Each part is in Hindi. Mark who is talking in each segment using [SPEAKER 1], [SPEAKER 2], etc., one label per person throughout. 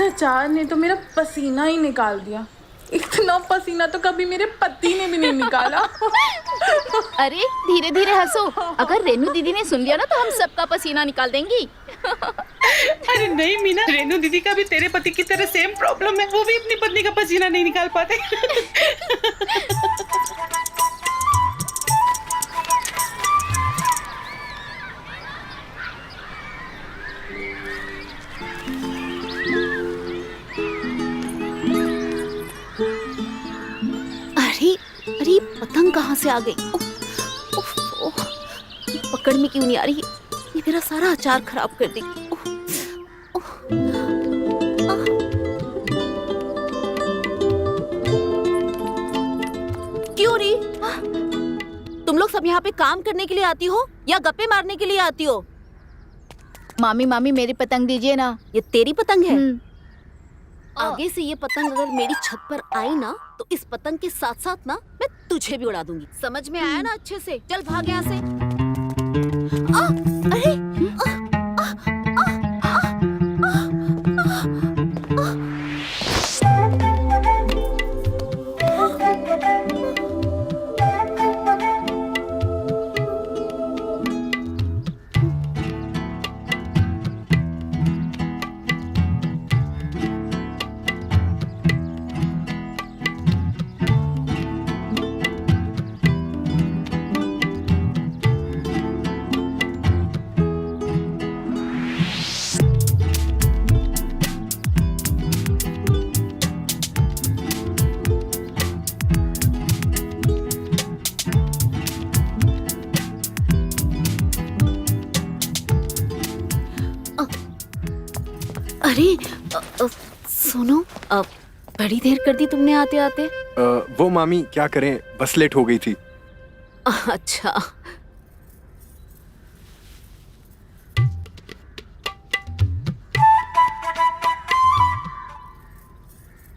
[SPEAKER 1] अचार ने तो मेरा पसीना ही निकाल दिया। इतना पसीना तो कभी मेरे पति ने भी नहीं निकाला।
[SPEAKER 2] अरे धीरे धीरे हंसो, अगर रेनू दीदी ने सुन लिया ना तो हम सबका पसीना निकाल देंगी।
[SPEAKER 3] अरे नहीं मीना, रेनू दीदी का भी तेरे पति की तरह सेम प्रॉब्लम है, वो भी अपनी पत्नी का पसीना नहीं निकाल पाते।
[SPEAKER 2] अरे पतंग कहाँ से आ गई? उफ, उफ, पकड़ में क्यों नहीं आ रही? ये मेरा सारा अचार खराब कर देगी। क्यों री? तुम लोग सब यहाँ पे काम करने के लिए आती हो या गप्पे मारने के लिए आती हो?
[SPEAKER 4] मामी मेरी पतंग दीजिए ना।
[SPEAKER 2] ये तेरी पतंग है? आगे से ये पतंग अगर मेरी छत पर आई ना तो इस पतंग के साथ साथ ना मैं तुझे भी उड़ा दूंगी। समझ में आया ना अच्छे से? चल भाग यहाँ से। अरे सुनो, बड़ी देर कर दी तुमने आते आते।
[SPEAKER 5] वो मामी क्या करें, बस लेट हो गई थी।
[SPEAKER 2] अच्छा।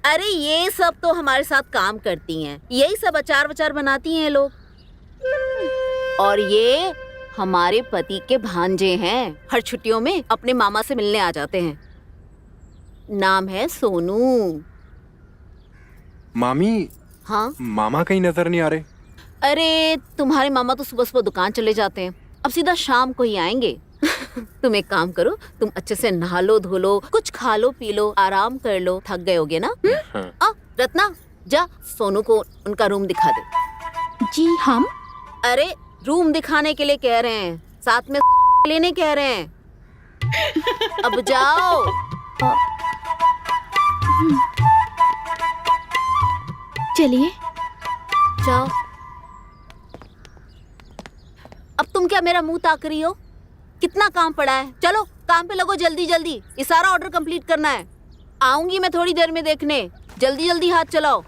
[SPEAKER 2] अरे ये सब तो हमारे साथ काम करती हैं, यही सब अचार वचार बनाती हैं लोग। और ये हमारे पति के भांजे हैं, हर छुट्टियों में अपने मामा से मिलने आ जाते हैं। नाम है सोनू।
[SPEAKER 5] मामी।
[SPEAKER 2] हाँ?
[SPEAKER 5] मामा कहीं नजर नहीं आ रहे।
[SPEAKER 2] अरे तुम्हारे मामा तो सुबह सुबह दुकान चले जाते हैं, अब सीधा शाम को ही आएंगे। तुम एक काम करो, तुम अच्छे से नहा लो, धो लो, कुछ खा लो, पी लो, आराम कर लो, थक गए होगे ना? हाँ। रत्ना जा सोनू को उनका रूम दिखा दे।
[SPEAKER 4] जी हम?
[SPEAKER 2] अरे रूम दिखाने के लिए कह रहे हैं, साथ में लेने कह रहे हैं। अब जाओ।
[SPEAKER 4] चलिए
[SPEAKER 2] जाओ। अब तुम क्या मेरा मुंह ताक रही हो? कितना काम पड़ा है, चलो काम पे लगो जल्दी जल्दी, ये सारा ऑर्डर कंप्लीट करना है। आऊंगी मैं थोड़ी देर में देखने, जल्दी जल्दी हाथ चलाओ।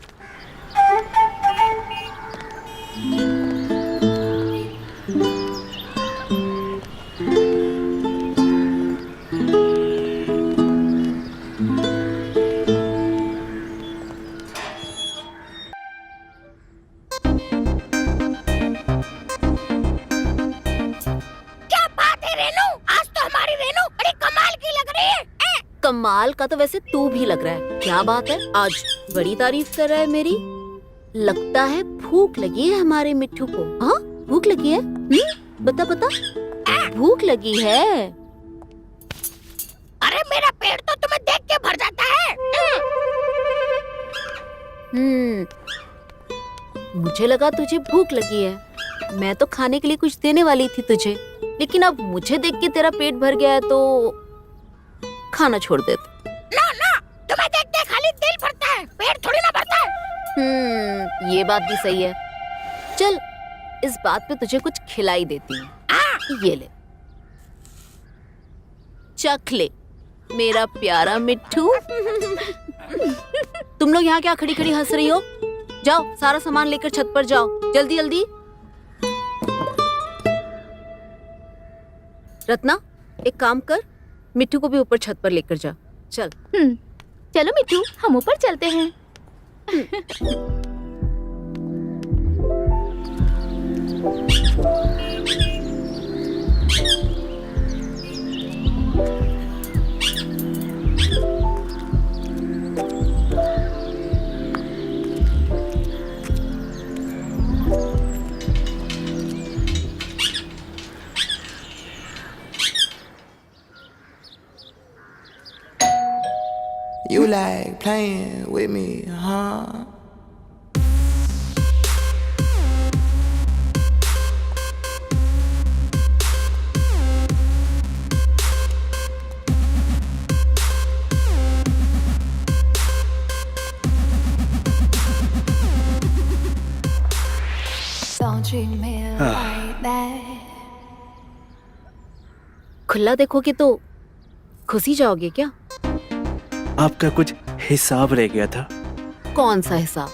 [SPEAKER 2] कमाल का तो वैसे तू भी लग रहा है। क्या बात है, आज बड़ी तारीफ कर रहा है मेरी। लगता है भूख लगी है हमारे मिट्ठू को। हाँ भूख लगी है? बता बता, भूख लगी है?
[SPEAKER 6] अरे मेरा पेट तो तुम्हें देख के भर जाता है।
[SPEAKER 2] मुझे लगा तुझे भूख लगी है, मैं तो खाने के लिए कुछ देने वाली थी तुझे, लेकिन अब मुझे देख के तेरा पेट भर गया है तो खाना छोड़ दे।
[SPEAKER 6] ना ना, तुम्हें देख के खाली दिल भरता है, पेट थोड़ी ना भरता है।
[SPEAKER 2] ये बात भी सही है। चल इस बात पे तुझे कुछ खिलाई देती हूँ। ये ले, चख ले मेरा प्यारा मिट्ठू। तुम लोग यहाँ क्या खड़ी खड़ी हंस रही हो? जाओ सारा सामान लेकर छत पर जाओ, जल्दी जल्दी। रत्ना एक काम कर, मिट्ठू को भी ऊपर छत पर लेकर जा। चल।
[SPEAKER 4] चलो मिट्ठू, हम ऊपर चलते हैं।
[SPEAKER 7] You like playing with me, huh?
[SPEAKER 4] Don't treat me like that.
[SPEAKER 2] खुला देखोगे तो खुश ही जाओगे क्या?
[SPEAKER 8] आपका कुछ हिसाब रह गया था।
[SPEAKER 2] कौन सा हिसाब?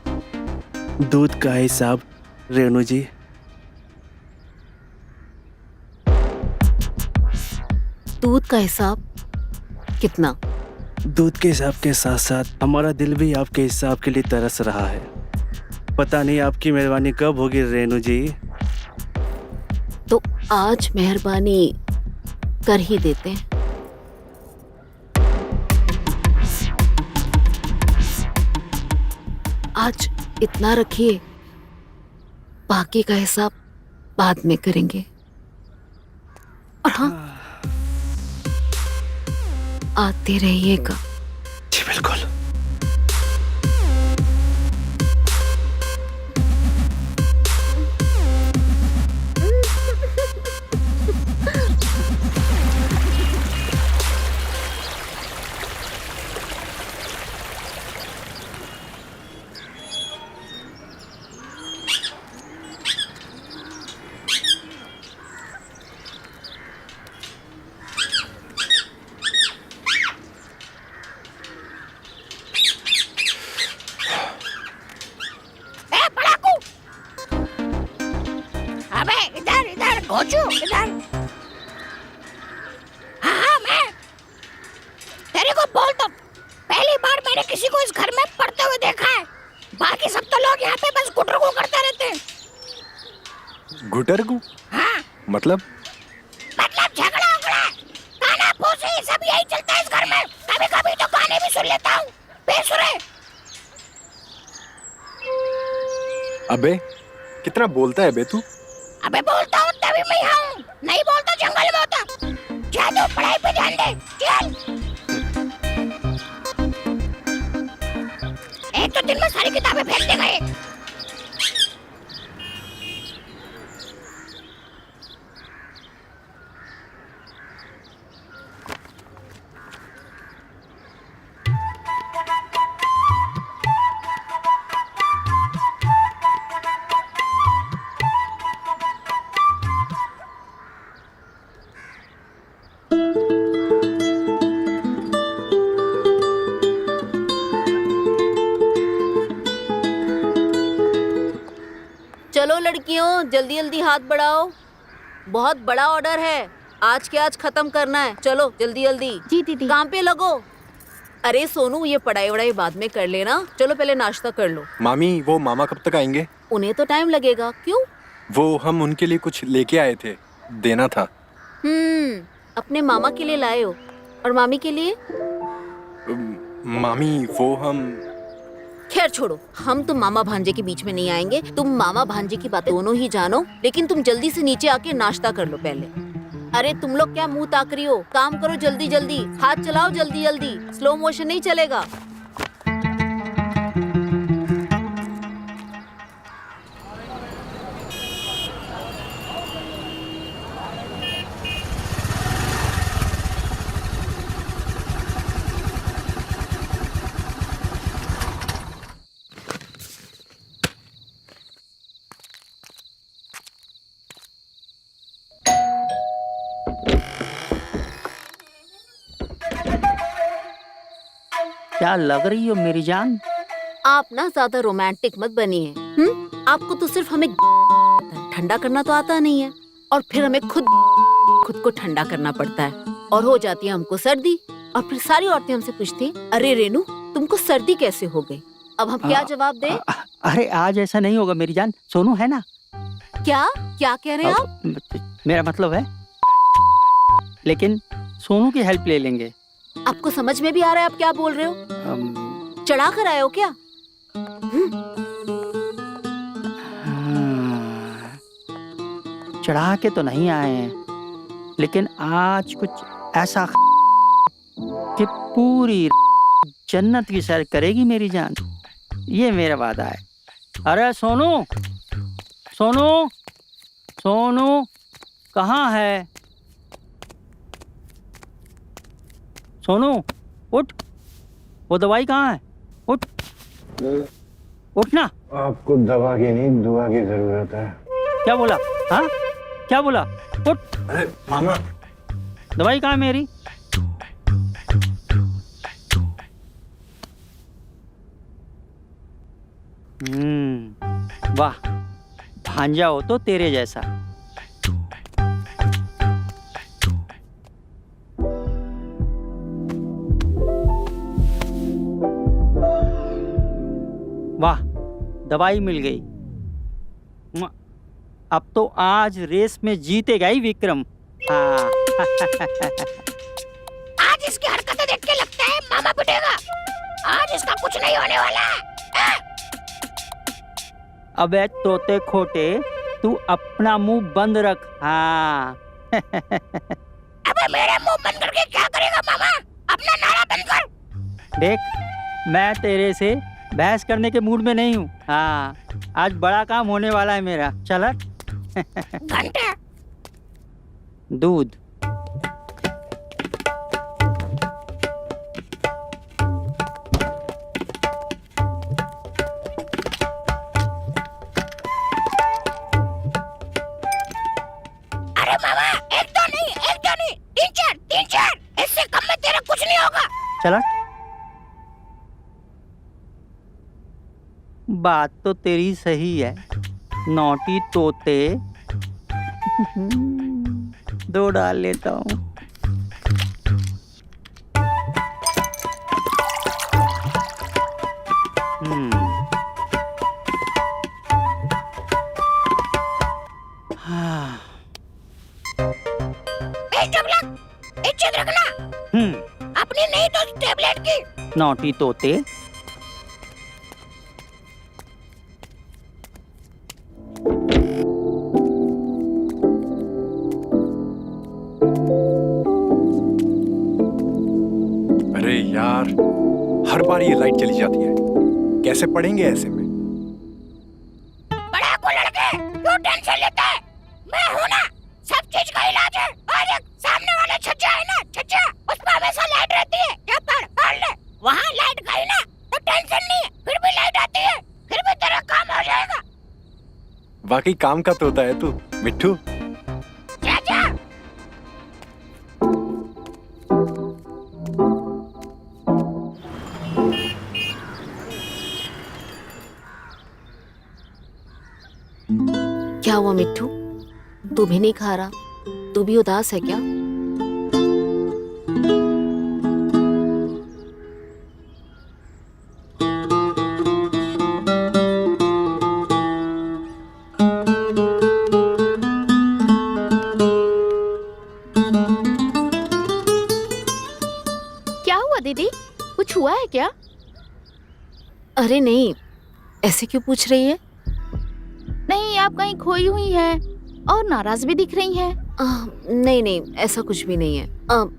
[SPEAKER 8] दूध का हिसाब रेणु जी।
[SPEAKER 2] दूध का हिसाब कितना?
[SPEAKER 8] दूध के हिसाब के साथ साथ हमारा दिल भी आपके हिसाब के लिए तरस रहा है। पता नहीं आपकी मेहरबानी कब होगी रेणु जी।
[SPEAKER 2] तो आज मेहरबानी कर ही देते हैं। आज इतना रखिए, बाकी का हिसाब बाद में करेंगे। और हाँ, आते रहिएगा।
[SPEAKER 8] जी बिल्कुल।
[SPEAKER 6] घोचू इधर। हाँ मैं तेरे को बोलता, पहली बार मैंने किसी को इस घर में पढ़ते हुए देखा है। बाकी सब तो लोग यहाँ पे बस गुटरगू करते रहते हैं।
[SPEAKER 5] गुटरगू?
[SPEAKER 6] हाँ
[SPEAKER 5] मतलब
[SPEAKER 6] झगड़ा उगड़ा गाना फूसी सब यही चलता है इस घर में। कभी कभी तो गाने भी सुन लेता हूँ बेसुरे।
[SPEAKER 5] अबे कितना बोलता है बे तू?
[SPEAKER 6] अबे बोलता हूँ तभी मैं यहाँ हूँ, नहीं बोलता जंगल में होता। जा तू पढ़ाई पे ध्यान दे, चल। एक तो दिन में सारी किताबें फेंक दे गए।
[SPEAKER 2] चलो लड़कियों, जल्दी जल्दी हाथ बढ़ाओ। बहुत बड़ा ऑर्डर है, आज के आज खत्म करना है। चलो जल्दी जल्दी।
[SPEAKER 4] जी दीदी।
[SPEAKER 2] काम पे लगो। अरे सोनू, ये पढ़ाई वढ़ाई बाद में कर लेना, चलो पहले नाश्ता कर लो।
[SPEAKER 5] मामी वो मामा कब तक आएंगे?
[SPEAKER 2] उन्हें तो टाइम लगेगा। क्यों?
[SPEAKER 5] वो हम उनके लिए कुछ लेके आए थे, देना था।
[SPEAKER 2] अपने मामा के लिए लाए हो और मामी के लिए?
[SPEAKER 5] मामी वो हम
[SPEAKER 2] खैर छोड़ो, हम तुम मामा भांजे के बीच में नहीं आएंगे। तुम मामा भांजे की बातें दोनों ही जानो, लेकिन तुम जल्दी से नीचे आके नाश्ता कर लो पहले। अरे तुम लोग क्या मुंह ताक रही हो? काम करो जल्दी जल्दी, हाथ चलाओ जल्दी जल्दी, स्लो मोशन नहीं चलेगा।
[SPEAKER 9] क्या लग रही हो मेरी जान?
[SPEAKER 2] आप ना ज्यादा रोमांटिक मत बनिए। आपको तो सिर्फ हमें ठंडा करना तो आता नहीं है, और फिर हमें खुद को ठंडा करना पड़ता है, और हो जाती है हमको सर्दी। और फिर सारी औरतें हमसे पूछती हैं, अरे रेनू तुमको सर्दी कैसे हो गई? अब हम क्या जवाब दें?
[SPEAKER 9] अरे आज ऐसा नहीं होगा मेरी जान, सोनू है ना।
[SPEAKER 2] क्या क्या कह रहे हैं आप?
[SPEAKER 9] मेरा मतलब है, लेकिन सोनू की हेल्प ले लेंगे।
[SPEAKER 2] आपको समझ में भी आ रहा है आप क्या बोल रहे हो? चढ़ा कर आए हो क्या?
[SPEAKER 9] चढ़ा के तो नहीं आए हैं, लेकिन आज कुछ ऐसा कि पूरी जन्नत की सैर करेगी मेरी जान, ये मेरा वादा है। अरे सोनू, सोनू, सोनू कहाँ है? सोनू उठ, वो दवाई कहाँ है? उठ, उठ ना।
[SPEAKER 10] आपको दवा की नहीं, दुआ की जरूरत है।
[SPEAKER 9] क्या बोला? हाँ, क्या बोला? उठ।
[SPEAKER 10] अरे मामा,
[SPEAKER 9] दवाई कहाँ है मेरी? वाह, भांजा हो तो तेरे जैसा। वाह, दवाई मिल गई। अब तो आज रेस में जीतेगा ही विक्रम। हाँ।
[SPEAKER 6] आज इसकी हरकतें देख के लगता है मामा पिटेगा। आज इसका कुछ नहीं होने वाला है।
[SPEAKER 9] अबे तोते खोटे, तू अपना मुंह बंद रख। हाँ।
[SPEAKER 6] अबे मेरे मुंह बंद करके क्या करेगा मामा? अपना नारा बंद कर।
[SPEAKER 9] देख, मैं तेरे से बहस करने के मूड में नहीं हूँ। हाँ, आज बड़ा काम होने वाला है मेरा। चल।
[SPEAKER 6] घंटे
[SPEAKER 9] दूध।
[SPEAKER 6] अरे मामा, एक तो नहीं, तीन चार। इससे कम में तेरा कुछ नहीं होगा।
[SPEAKER 9] चला। बात तो तेरी सही है, नौटी तोते। दो डाल लेता हूँ। हाँ।
[SPEAKER 6] इज्जत रखना, अपनी नहीं तो टेबलेट की।
[SPEAKER 9] नौटी तोते।
[SPEAKER 5] अरे यार, हर बार ये लाइट चली जाती है, कैसे पढ़ेंगे ऐसे में?
[SPEAKER 6] बड़ा को लड़के क्यों टेंशन लेता है? मैं हूँ ना, सब चीज का इलाज है। और एक सामने वाला छज्जा है ना, छज्जा, उसमें हमेशा लाइट रहती है। क्या पढ़ ले, वहाँ लाइट गई ना तो टेंशन नहीं है, फिर भी लाइट आती है, फिर भी तेरा काम हो जाएगा।
[SPEAKER 5] वाकई काम का तोता है तू, मिट्ठू।
[SPEAKER 6] जा जा।
[SPEAKER 2] क्या हुआ मिट्ठू, तू भी नहीं खा रहा? तू भी उदास है क्या?
[SPEAKER 11] क्या हुआ दीदी, कुछ हुआ है क्या?
[SPEAKER 2] अरे नहीं, ऐसे क्यों पूछ रही है?
[SPEAKER 11] नहीं, आप कहीं खोई हुई है और नाराज भी दिख रही हैं।
[SPEAKER 2] नहीं नहीं, ऐसा कुछ भी नहीं है।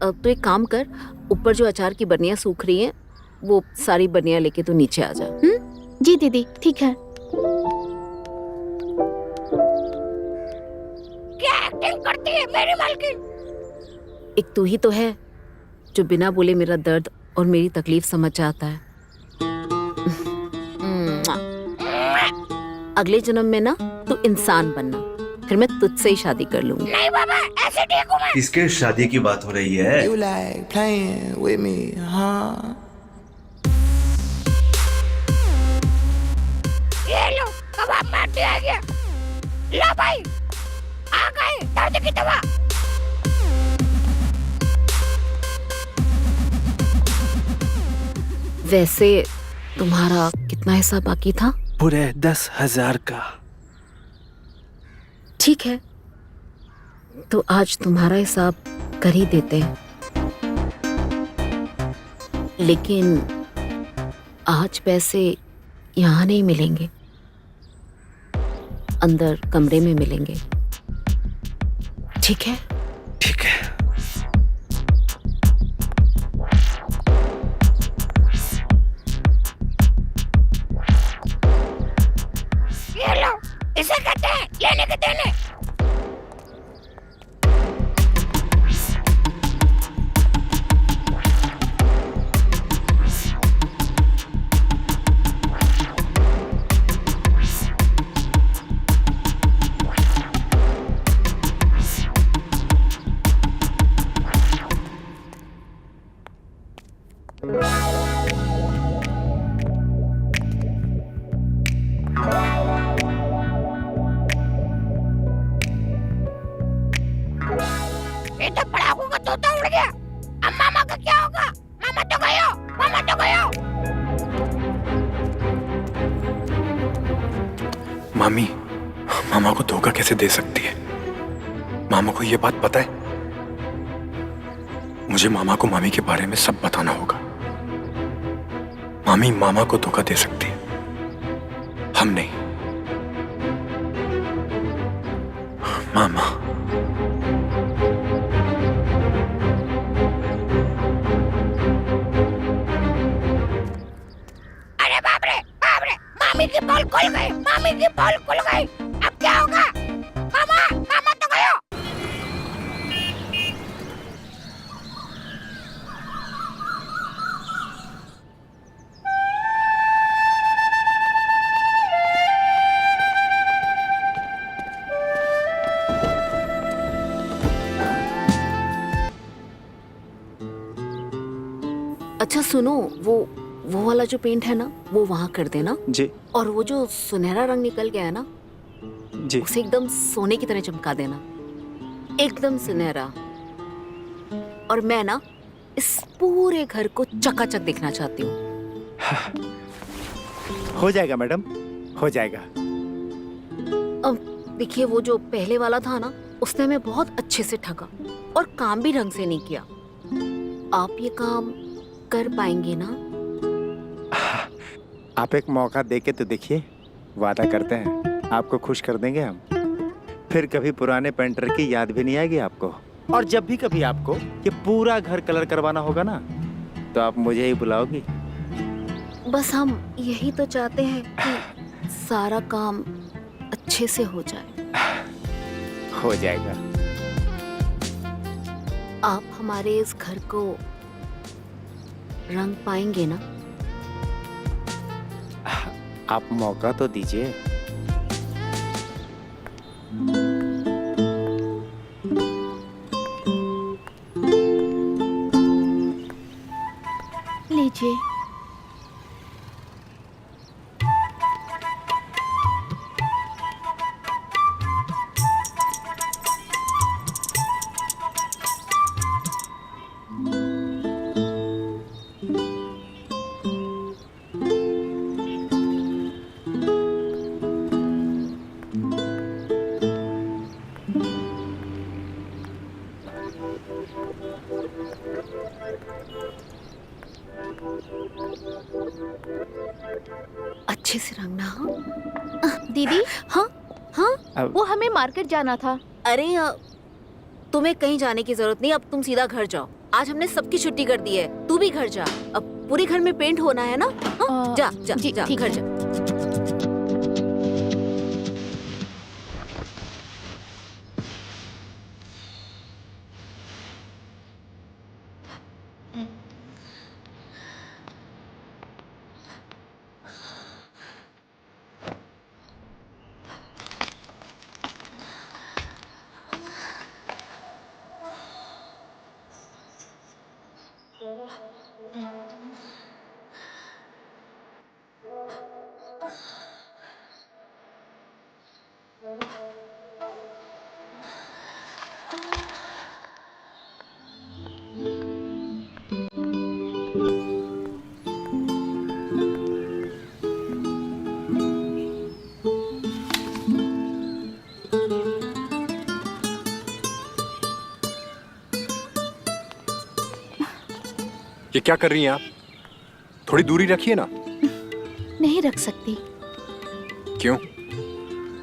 [SPEAKER 2] तो एक काम कर, ऊपर जो अचार की बर्नियां सूख रही हैं, वो सारी बर्नियां लेके तू नीचे आ जा।
[SPEAKER 11] जी दीदी, ठीक है।
[SPEAKER 6] क्या एक्टिंग करती है मेरी मालकिन?
[SPEAKER 2] एक तू ही तो है जो बिना बोले मेरा दर्द और मेरी तकलीफ समझ जाता है। अगले जन्म में ना तू इंसान बनना, फिर मैं तुझसे ही शादी कर लूंगी।
[SPEAKER 6] नहीं बाबा, ऐसे ठीक हूँ मैं।
[SPEAKER 12] किसके शादी की बात हो रही है?
[SPEAKER 7] You like playing with me, huh?
[SPEAKER 6] ये लो, कबाब मारते आ गया। लो भाई, आ गए दर्द की दवा।
[SPEAKER 2] वैसे तुम्हारा कितना हिस्सा बाकी था?
[SPEAKER 8] पूरे 10,000 का।
[SPEAKER 2] ठीक है, तो आज तुम्हारा हिसाब कर ही देते हैं, लेकिन आज पैसे यहाँ नहीं मिलेंगे, अंदर कमरे में मिलेंगे। ठीक है?
[SPEAKER 8] ठीक है।
[SPEAKER 5] मामी मामा को धोखा कैसे दे सकती है? मामा को ये बात पता है? मुझे मामा को मामी के बारे में सब बताना होगा। मामी मामा को धोखा दे सकती है, हम नहीं। मामा
[SPEAKER 6] अरे बाप रे, मामी की पोल खुल गई, मामी की पोल खुल गई। अब क्या होगा? मामा, मामा तो गयो।
[SPEAKER 2] अच्छा सुनो, वो वाला जो पेंट है ना, वो वहाँ कर देना
[SPEAKER 8] जी।
[SPEAKER 2] और वो जो सुनहरा रंग निकल गया है ना,
[SPEAKER 8] जी।
[SPEAKER 2] उसे एकदम सोने की तरह चमका देना, एकदम सुनहरा। और मैं ना इस पूरे घर को चकाचक देखना चाहती हूँ।
[SPEAKER 13] हो जाएगा मैडम, हो जाएगा।
[SPEAKER 2] अब देखिए, वो जो पहले वाला था ना, उसने हमें बहुत अच्छे से ठगा और काम भी ढंग से नहीं किया। आप ये काम कर पाएंगे ना?
[SPEAKER 13] आप एक मौका दे के तो देखिए, वादा करते हैं आपको खुश कर देंगे हम। फिर कभी पुराने पेंटर की याद भी नहीं आएगी आपको। और जब भी कभी आपको ये पूरा घर कलर करवाना होगा ना, तो आप मुझे ही बुलाओगी।
[SPEAKER 2] बस हम यही तो चाहते हैं कि सारा काम अच्छे से हो जाए।
[SPEAKER 13] हो जाएगा।
[SPEAKER 2] आप हमारे इस घर को रंग पाएंगे ना?
[SPEAKER 13] आप मौका तो दीजिए।
[SPEAKER 11] लीजिए।
[SPEAKER 2] अच्छे से रंगना। हाँ
[SPEAKER 11] दीदी।
[SPEAKER 2] हाँ हाँ,
[SPEAKER 11] वो हमें मार्केट जाना था।
[SPEAKER 2] अरे तुम्हें कहीं जाने की जरूरत नहीं, अब तुम सीधा घर जाओ। आज हमने सबकी छुट्टी कर दी है, तू भी घर जा। अब पूरे घर में पेंट होना है ना। हाँ? जा जा
[SPEAKER 11] जी,
[SPEAKER 2] जा
[SPEAKER 11] ठीक
[SPEAKER 2] घर
[SPEAKER 11] है।
[SPEAKER 2] जा।
[SPEAKER 5] ये क्या कर रही हैं आप? थोड़ी दूरी रखिए ना।
[SPEAKER 11] नहीं रख सकती।
[SPEAKER 5] क्यों?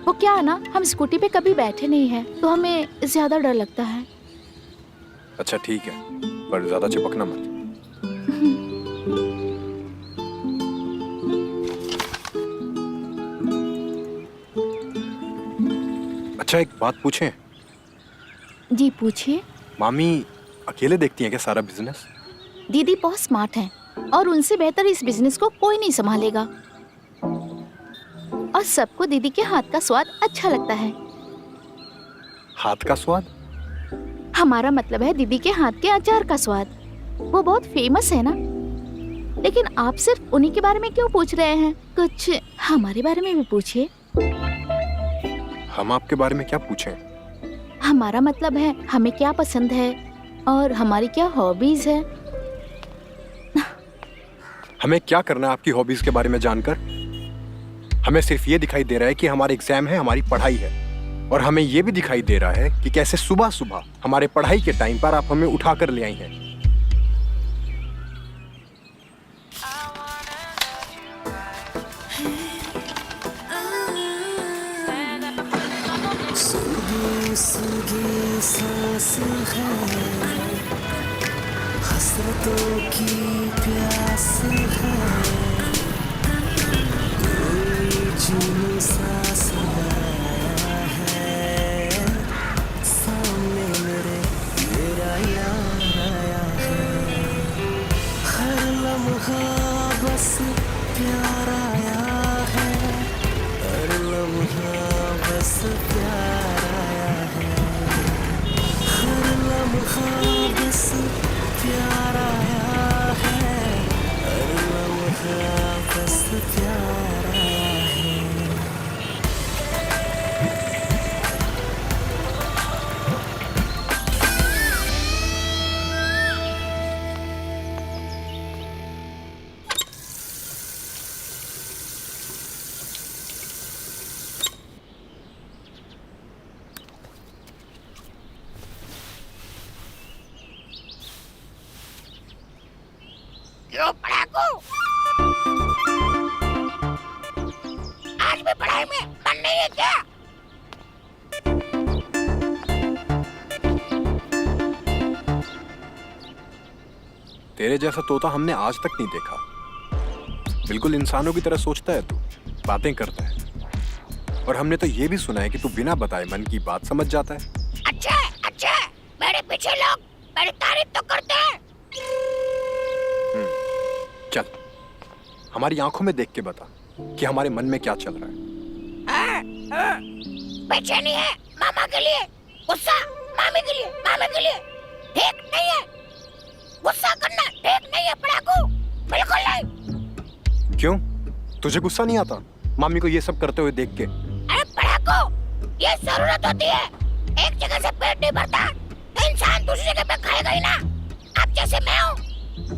[SPEAKER 11] वो क्या है ना, हम स्कूटी पे कभी बैठे नहीं हैं, तो हमें ज्यादा डर लगता है।
[SPEAKER 5] अच्छा ठीक है, पर ज्यादा चिपकना मत। अच्छा एक बात पूछें?
[SPEAKER 11] जी पूछिए।
[SPEAKER 5] मामी अकेले देखती हैं क्या सारा बिजनेस?
[SPEAKER 11] दीदी बहुत स्मार्ट हैं और उनसे बेहतर इस बिजनेस को कोई नहीं संभालेगा। और सबको दीदी के हाथ का स्वाद अच्छा लगता है।
[SPEAKER 5] हाथ का स्वाद?
[SPEAKER 11] हमारा मतलब है दीदी के हाथ के अचार का स्वाद। वो बहुत फेमस है ना। लेकिन आप सिर्फ उन्हीं के बारे में क्यों पूछ रहे हैं? कुछ हमारे बारे में भी पूछिए।
[SPEAKER 5] हम आपके बारे में क्या पूछें?
[SPEAKER 11] हमारा मतलब है हमें क्या पसंद है और हमारी क्या हॉबीज है।
[SPEAKER 5] हमें क्या करना है आपकी हॉबीज के बारे में जानकर? हमें सिर्फ ये दिखाई दे रहा है कि हमारे एग्जाम है, हमारी पढ़ाई है, और हमें ये भी दिखाई दे रहा है कि कैसे सुबह सुबह हमारे पढ़ाई के टाइम पर आप हमें उठा कर ले आई हैं।
[SPEAKER 7] हसरतों की प्यास है, कोई जुनून सा समाया है, सामने मेरे मेरा यार आया है, हर लम्हा बस प्यार आया है, हर लम्हा बस प्यार आया है, हर लम्हा बस प्यार आया है, हर लम्हा बस प्यार आया है।
[SPEAKER 6] क्यों पढ़ाकू? आज भी पढ़ाई में मन नहीं है क्या?
[SPEAKER 5] तेरे जैसा तोता हमने आज तक नहीं देखा। बिल्कुल इंसानों की तरह सोचता है तू, बातें करता है, और हमने तो ये भी सुना है कि तू बिना बताए मन की बात समझ जाता है।
[SPEAKER 6] अच्छा अच्छा, मेरे पीछे लोग मेरी तारीफ तो करते हैं।
[SPEAKER 5] चल, हमारी आंखों में देख के बता कि हमारे मन में क्या चल रहा है।
[SPEAKER 6] बेचैनी है मामा के लिए, गुस्सा मामी के लिए, मामे के लिए। ठीक नहीं है, गुस्सा करना ठीक नहीं है पढ़ाकू, बिल्कुल नहीं।
[SPEAKER 5] क्यों? तुझे गुस्सा नहीं आता मामी को ये सब करते हुए देख के?
[SPEAKER 6] अरे पढ़ाकू, ये जरूरत होती है। एक जगह से पेट नहीं भरता तो इंसान दूसरी जगह पे खाएगा ही ना। अब जैसे मैं हूँ,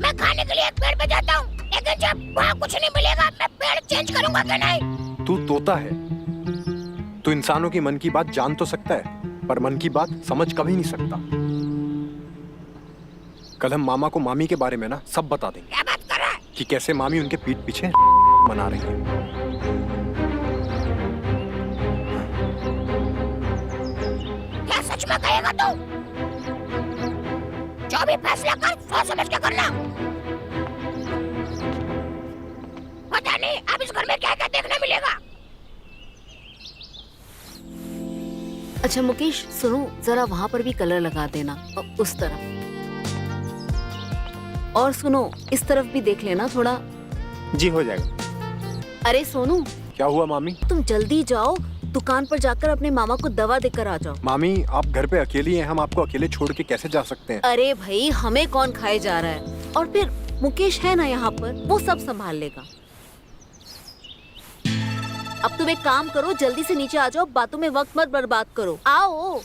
[SPEAKER 6] मैं खाने के लिए एक पेड़ पे जाता हूँ, लेकिन जब वहाँ कुछ नहीं मिलेगा मैं पेड़ चेंज करूँगा कि नहीं?
[SPEAKER 5] तू तोता है, तू इंसानों की मन की बात जान तो सकता है, पर मन की बात समझ कभी नहीं सकता। कल हम मामा को मामी के बारे में ना सब बता देंगे।
[SPEAKER 6] क्या बात कर रहा है?
[SPEAKER 5] कि कैसे मामी उनके पीठ पीछे मना रही है।
[SPEAKER 6] क्या सच में कहेगा तू? जो भी फैसला कर सोच समझ के करना। पता नहीं अब इस घर में क्या क्या देखने मिलेगा।
[SPEAKER 2] अच्छा मुकेश सुनो, जरा वहाँ पर भी कलर लगा देना, उस तरफ। और सुनो, इस तरफ भी देख लेना थोड़ा।
[SPEAKER 13] जी हो जाएगा।
[SPEAKER 2] अरे सोनू,
[SPEAKER 5] क्या हुआ मामी?
[SPEAKER 2] तुम जल्दी जाओ, दुकान पर जाकर अपने मामा को दवा देकर आ जाओ।
[SPEAKER 5] मामी आप घर पे अकेली हैं, हम आपको अकेले छोड़ के कैसे जा सकते हैं?
[SPEAKER 2] अरे भाई, हमें कौन खाए जा रहा है? और फिर मुकेश है ना यहाँ पर, वो सब संभाल लेगा। अब तुम एक काम करो, जल्दी से नीचे आ जाओ, बातों में वक्त मत बर्बाद करो। आओ।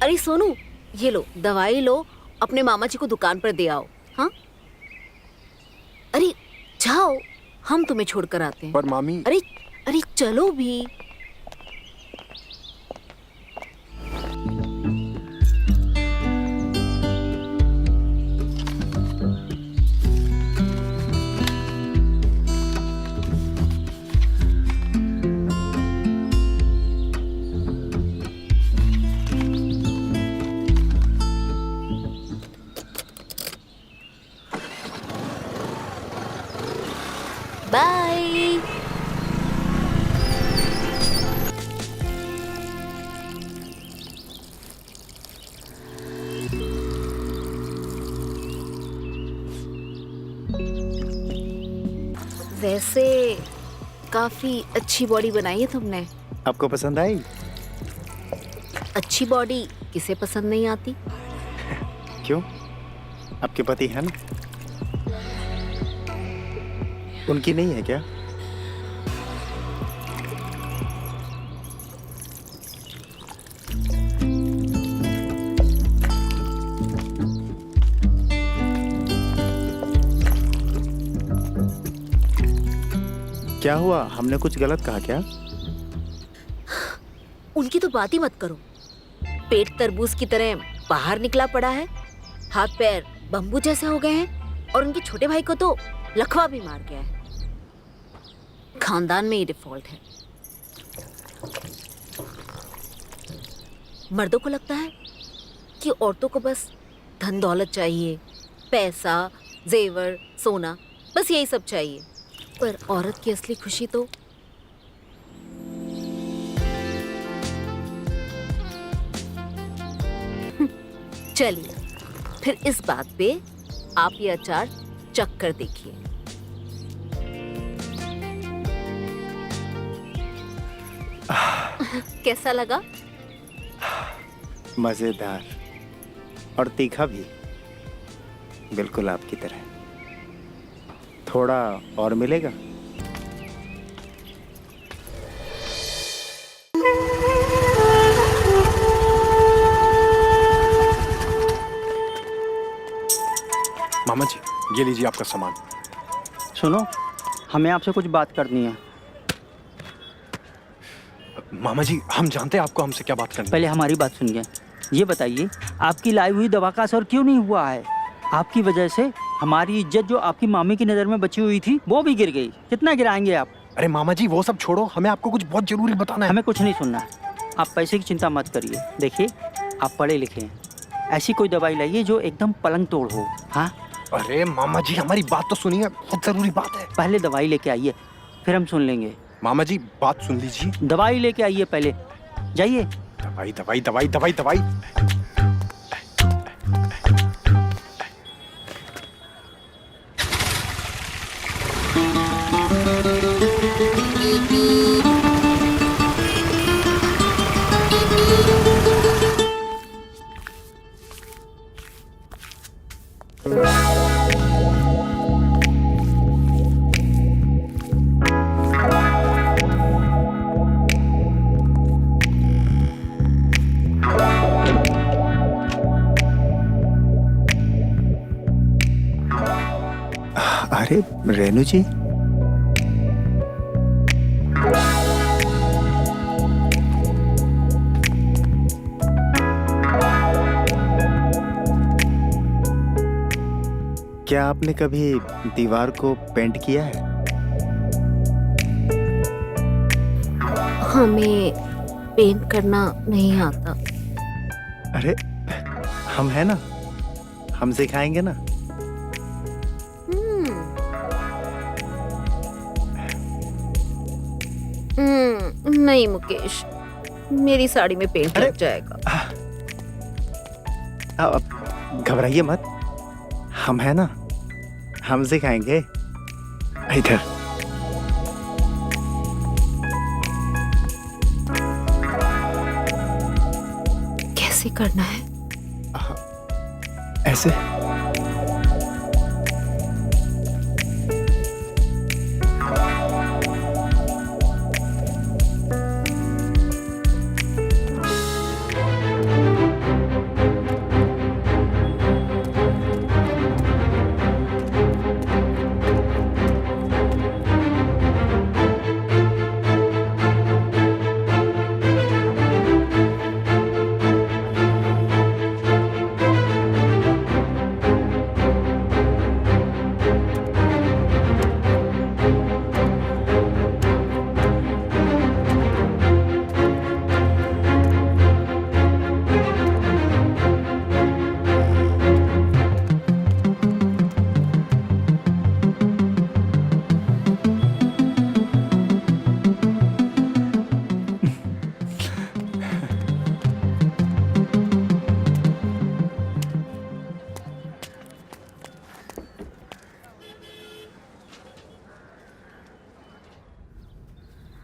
[SPEAKER 2] अरे सोनू, ये लो दवाई लो, अपने मामा जी को दुकान पर दे आओ। हाँ, अरे जाओ, हम तुम्हें छोड़कर आते हैं।
[SPEAKER 5] पर मामी।
[SPEAKER 2] अरे अरे चलो भी। बाय। वैसे काफी अच्छी बॉडी बनाई है तुमने।
[SPEAKER 13] आपको पसंद आई?
[SPEAKER 2] अच्छी बॉडी किसे पसंद नहीं आती?
[SPEAKER 13] क्यों? आपके पति है ना? उनकी नहीं है क्या? क्या हुआ? हमने कुछ गलत कहा क्या?
[SPEAKER 2] उनकी तो बात ही मत करो। पेट तरबूज की तरह बाहर निकला पड़ा है, हाथ पैर बम्बू जैसे हो गए हैं, और उनके छोटे भाई को तो लकवा भी मार गया है। खानदान में ही डिफॉल्ट है। मर्दों को लगता है कि औरतों को बस धन दौलत चाहिए, पैसा, जेवर, सोना, बस यही सब चाहिए। पर औरत की असली खुशी तो चलिए फिर इस बात पे आप ये अचार चख कर देखिए। कैसा लगा?
[SPEAKER 13] मजेदार और तीखा भी, बिल्कुल आपकी तरह। थोड़ा और मिलेगा?
[SPEAKER 5] मामा जी, ये लीजिए आपका सामान।
[SPEAKER 9] सुनो, हमें आपसे कुछ बात करनी है।
[SPEAKER 5] मामा जी, हम जानते हैं आपको हमसे क्या बात करनी है।
[SPEAKER 9] पहले हमारी बात सुनिए। ये बताइए, आपकी लाई हुई दवा का असर क्यों नहीं हुआ है? आपकी वजह से हमारी इज्जत जो आपकी मामी की नज़र में बची हुई थी वो भी गिर गई। कितना गिराएंगे आप?
[SPEAKER 5] अरे मामा जी, वो सब छोड़ो, हमें आपको कुछ बहुत जरूरी बताना है।
[SPEAKER 9] हमें कुछ नहीं सुनना है। आप पैसे की चिंता मत करिए। देखिए, आप पढ़े लिखे हैं, ऐसी कोई दवाई लाइए जो एकदम पलंग तोड़ हो। हाँ?
[SPEAKER 5] अरे मामा जी, हमारी बात तो सुनिए, बहुत जरूरी बात है।
[SPEAKER 9] पहले दवाई लेके आइए, फिर हम सुन लेंगे।
[SPEAKER 5] मामा जी, बात सुन लीजिए।
[SPEAKER 9] दवाई लेके आइए पहले, जाइए।
[SPEAKER 5] दवाई दवाई दवाई दवाई दवाई।
[SPEAKER 13] अरे रेनू जी, क्या आपने कभी दीवार को पेंट किया है?
[SPEAKER 2] हमें पेंट करना नहीं आता।
[SPEAKER 13] अरे हम है ना, हम सिखाएंगे ना।
[SPEAKER 2] नहीं मुकेश, मेरी साड़ी में पेंट लग जाएगा।
[SPEAKER 13] अब घबराइए मत, हम है ना, हम सिखाएंगे। इधर
[SPEAKER 2] कैसे करना है?
[SPEAKER 13] ऐसे।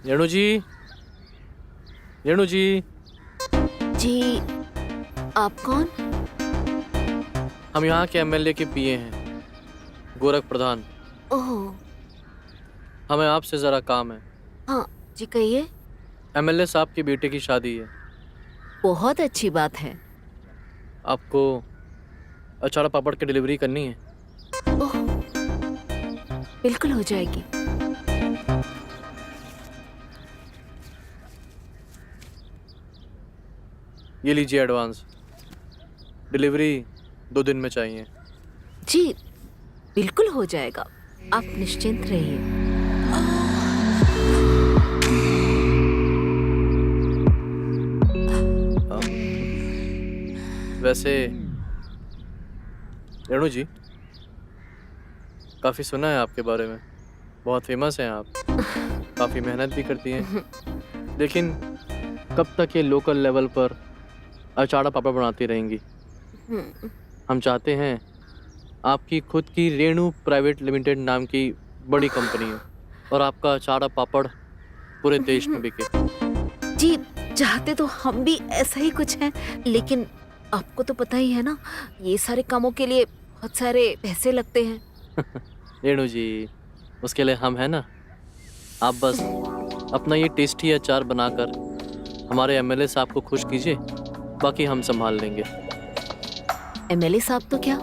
[SPEAKER 14] रेणु जी, रेणु जी।
[SPEAKER 2] जी, आप कौन?
[SPEAKER 14] हम यहाँ के एमएलए के पीए हैं, गोरख प्रधान।
[SPEAKER 2] ओह,
[SPEAKER 14] हमें आपसे जरा काम है।
[SPEAKER 2] हाँ जी, कहिए।
[SPEAKER 14] एमएलए साहब की बेटे की शादी है।
[SPEAKER 2] बहुत अच्छी बात है।
[SPEAKER 14] आपको अचार पापड़ की डिलीवरी करनी है।
[SPEAKER 2] ओह, बिल्कुल हो जाएगी।
[SPEAKER 14] ये लीजिए एडवांस। डिलीवरी 2 दिन में चाहिए।
[SPEAKER 2] जी बिल्कुल हो जाएगा, आप निश्चिंत रहिए।
[SPEAKER 14] वैसे रेणु जी, काफ़ी सुना है आपके बारे में, बहुत फेमस हैं आप, काफ़ी मेहनत भी करती हैं, लेकिन कब तक ये लोकल लेवल पर अचाड़ा पापड़ बनाती रहेंगी? हम चाहते हैं आपकी खुद की रेणु प्राइवेट लिमिटेड नाम की बड़ी कंपनी हो और आपका अचाड़ा पापड़ पूरे देश में बिके।
[SPEAKER 2] जी चाहते तो हम भी ऐसा ही कुछ है, लेकिन आपको तो पता ही है ना, ये सारे कामों के लिए बहुत सारे पैसे लगते हैं।
[SPEAKER 14] रेणु जी, उसके लिए हम हैं ना। आप बस अपना ये टेस्टी अचार बनाकर हमारे एमएलए साहब को खुश कीजिए, बाकी हम संभाल लेंगे।
[SPEAKER 2] एमएलए साहब तो क्या,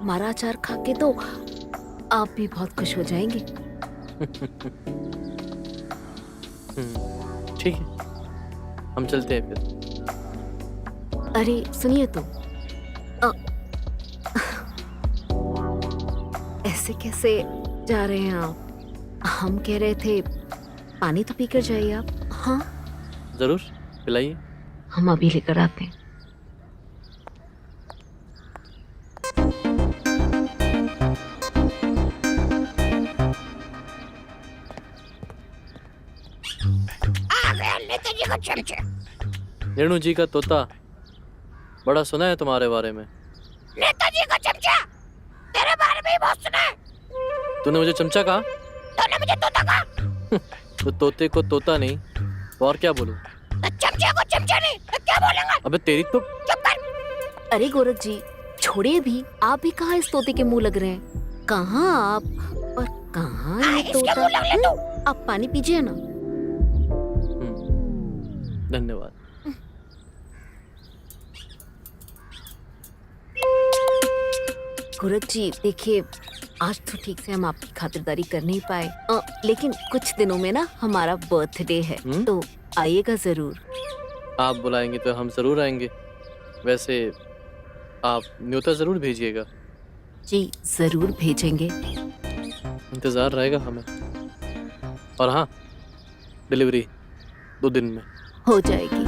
[SPEAKER 2] हमारा अचार खा के तो आप भी बहुत खुश हो जाएंगे।
[SPEAKER 14] ठीक है, हम चलते हैं फिर।
[SPEAKER 2] अरे सुनिए तो, ऐसे कैसे जा रहे हैं आप? हम कह रहे थे पानी तो पीकर जाइए आप। हाँ
[SPEAKER 14] जरूर, पिलाइए।
[SPEAKER 2] हम अभी लेकर आते हैं।
[SPEAKER 6] आ गया नेताजी का चमचा।
[SPEAKER 14] रेणु जी का तोता बड़ा सुना है तुम्हारे बारे में।
[SPEAKER 6] नेताजी का चमचा, तेरे बारे में ही बहुत सुना है।
[SPEAKER 14] तूने मुझे चमचा कहा?
[SPEAKER 6] तूने मुझे तोता कहा।
[SPEAKER 14] तो तोते को तोता नहीं तो और क्या बोलूं?
[SPEAKER 6] तो चमचे को चमचा नहीं तो क्या बोलेंगा?
[SPEAKER 14] अबे तेरी तो।
[SPEAKER 6] चुप कर।
[SPEAKER 2] अरे गोरख जी छोड़िए भी, आप भी कहाँ इस तोते के मुंह लग रहे हैं? कहाँ आप और कहाँ ये
[SPEAKER 6] इसके
[SPEAKER 2] तोता?
[SPEAKER 6] मुंह लग ले तू।
[SPEAKER 2] आप पानी पीजिए ना।
[SPEAKER 14] धन्यवाद।
[SPEAKER 2] गोरख जी देखिए, आज तो ठीक से हम आपकी खातिरदारी कर नहीं पाए, लेकिन कुछ दिनों में ना हमारा बर्थडे है, तो आइएगा जरूर।
[SPEAKER 14] आप बुलाएंगे तो हम जरूर आएंगे। वैसे आप न्योता जरूर भेजिएगा।
[SPEAKER 2] जी जरूर भेजेंगे।
[SPEAKER 14] इंतजार रहेगा हमें। और हाँ, डिलीवरी 2 दिन में
[SPEAKER 2] हो जाएगी।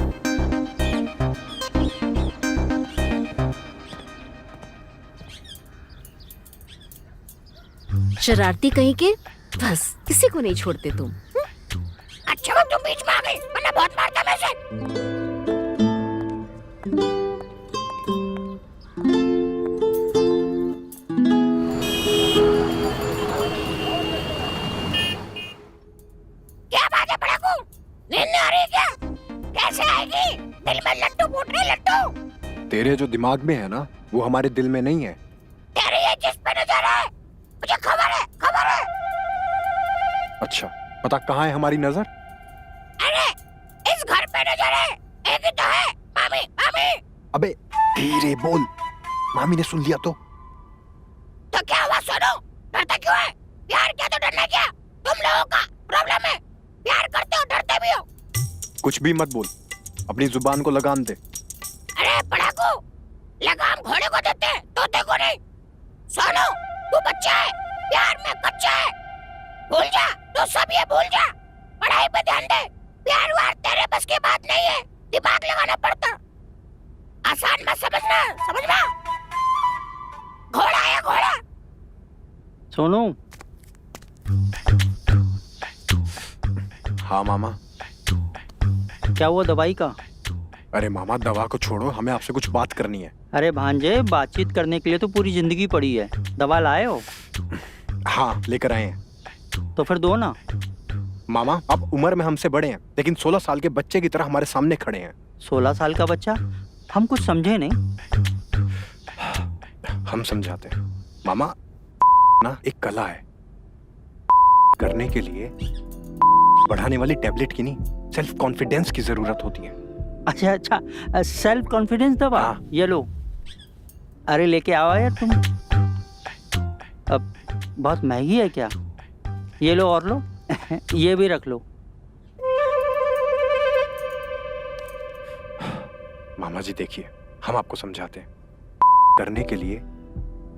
[SPEAKER 2] शरारती कहीं के, बस किसी को नहीं छोड़ते तुम।
[SPEAKER 6] अच्छा वो तुम बीच में आ गई, वरना बहुत मारता मैं से। क्या बात है पड़ाकू, नींद नहीं आ रही क्या? कैसे आएगी? दिल में लड्डू फूट रहे लड्डू।
[SPEAKER 5] तेरे जो दिमाग में है ना, वो हमारे दिल में नहीं है।
[SPEAKER 6] तेरे ये जिस पे नजर है, मुझे खबर है, खबर है।
[SPEAKER 5] अच्छा, पता कहाँ है हमारी नजर?
[SPEAKER 6] अरे इस घर पे नजर है, एक ही तो है, मामी मामी।
[SPEAKER 5] अबे धीरे बोल, मामी ने सुन लिया तो
[SPEAKER 6] क्या हुआ सोनू? डरता क्यों है? प्यार क्या तो डरना क्या? तुम लोगों का प्रॉब्लम है, प्यार करते हो डरते भी हो।
[SPEAKER 5] कुछ भी मत बोल, अपनी जुबान को लगाम दे।
[SPEAKER 6] अरे पड़ाकू, लगाम घोड़े को देते हैं, तोते को नहीं। सोनू तू बच्चा है, प्यार में कच्चा है, भूल जा तो सब ये भूल जा। पढ़ाई पे ध्यान दे, प्यार वार तेरे बस की बात नहीं है, दिमाग लगाना पड़ता। आसान मत समझना, समझना। घोड़ा है घोड़ा।
[SPEAKER 9] सोनू।
[SPEAKER 5] हाँ मामा।
[SPEAKER 9] क्या हुआ दवाई का?
[SPEAKER 5] अरे मामा दवा को छोड़ो, हमें आपसे कुछ बात करनी है।
[SPEAKER 9] अरे भांजे, बातचीत करने के लिए तो पूरी जिंदगी पड़ी है। दवा लाए हो?
[SPEAKER 5] हाँ लेकर आए हैं।
[SPEAKER 9] तो फिर दो ना।
[SPEAKER 5] मामा अब उम्र में हमसे बड़े हैं, लेकिन 16 साल के बच्चे की तरह हमारे सामने खड़े हैं।
[SPEAKER 9] 16 साल का बच्चा? हम कुछ समझे नहीं।
[SPEAKER 5] हम समझाते हैं मामा, ना एक कला है, करने के लिए बढ़ाने वाली टैबलेट की नहीं, सेल्फ कॉन्फिडेंस की जरूरत होती है।
[SPEAKER 9] अच्छा अच्छा, सेल्फ कॉन्फिडेंस दवा। ये लो। अरे लेके आओ यार तुम। अब बहुत महंगी है क्या? ये लो और लो। ये भी रख लो।
[SPEAKER 5] मामा जी देखिए, हम आपको समझाते हैं, करने के लिए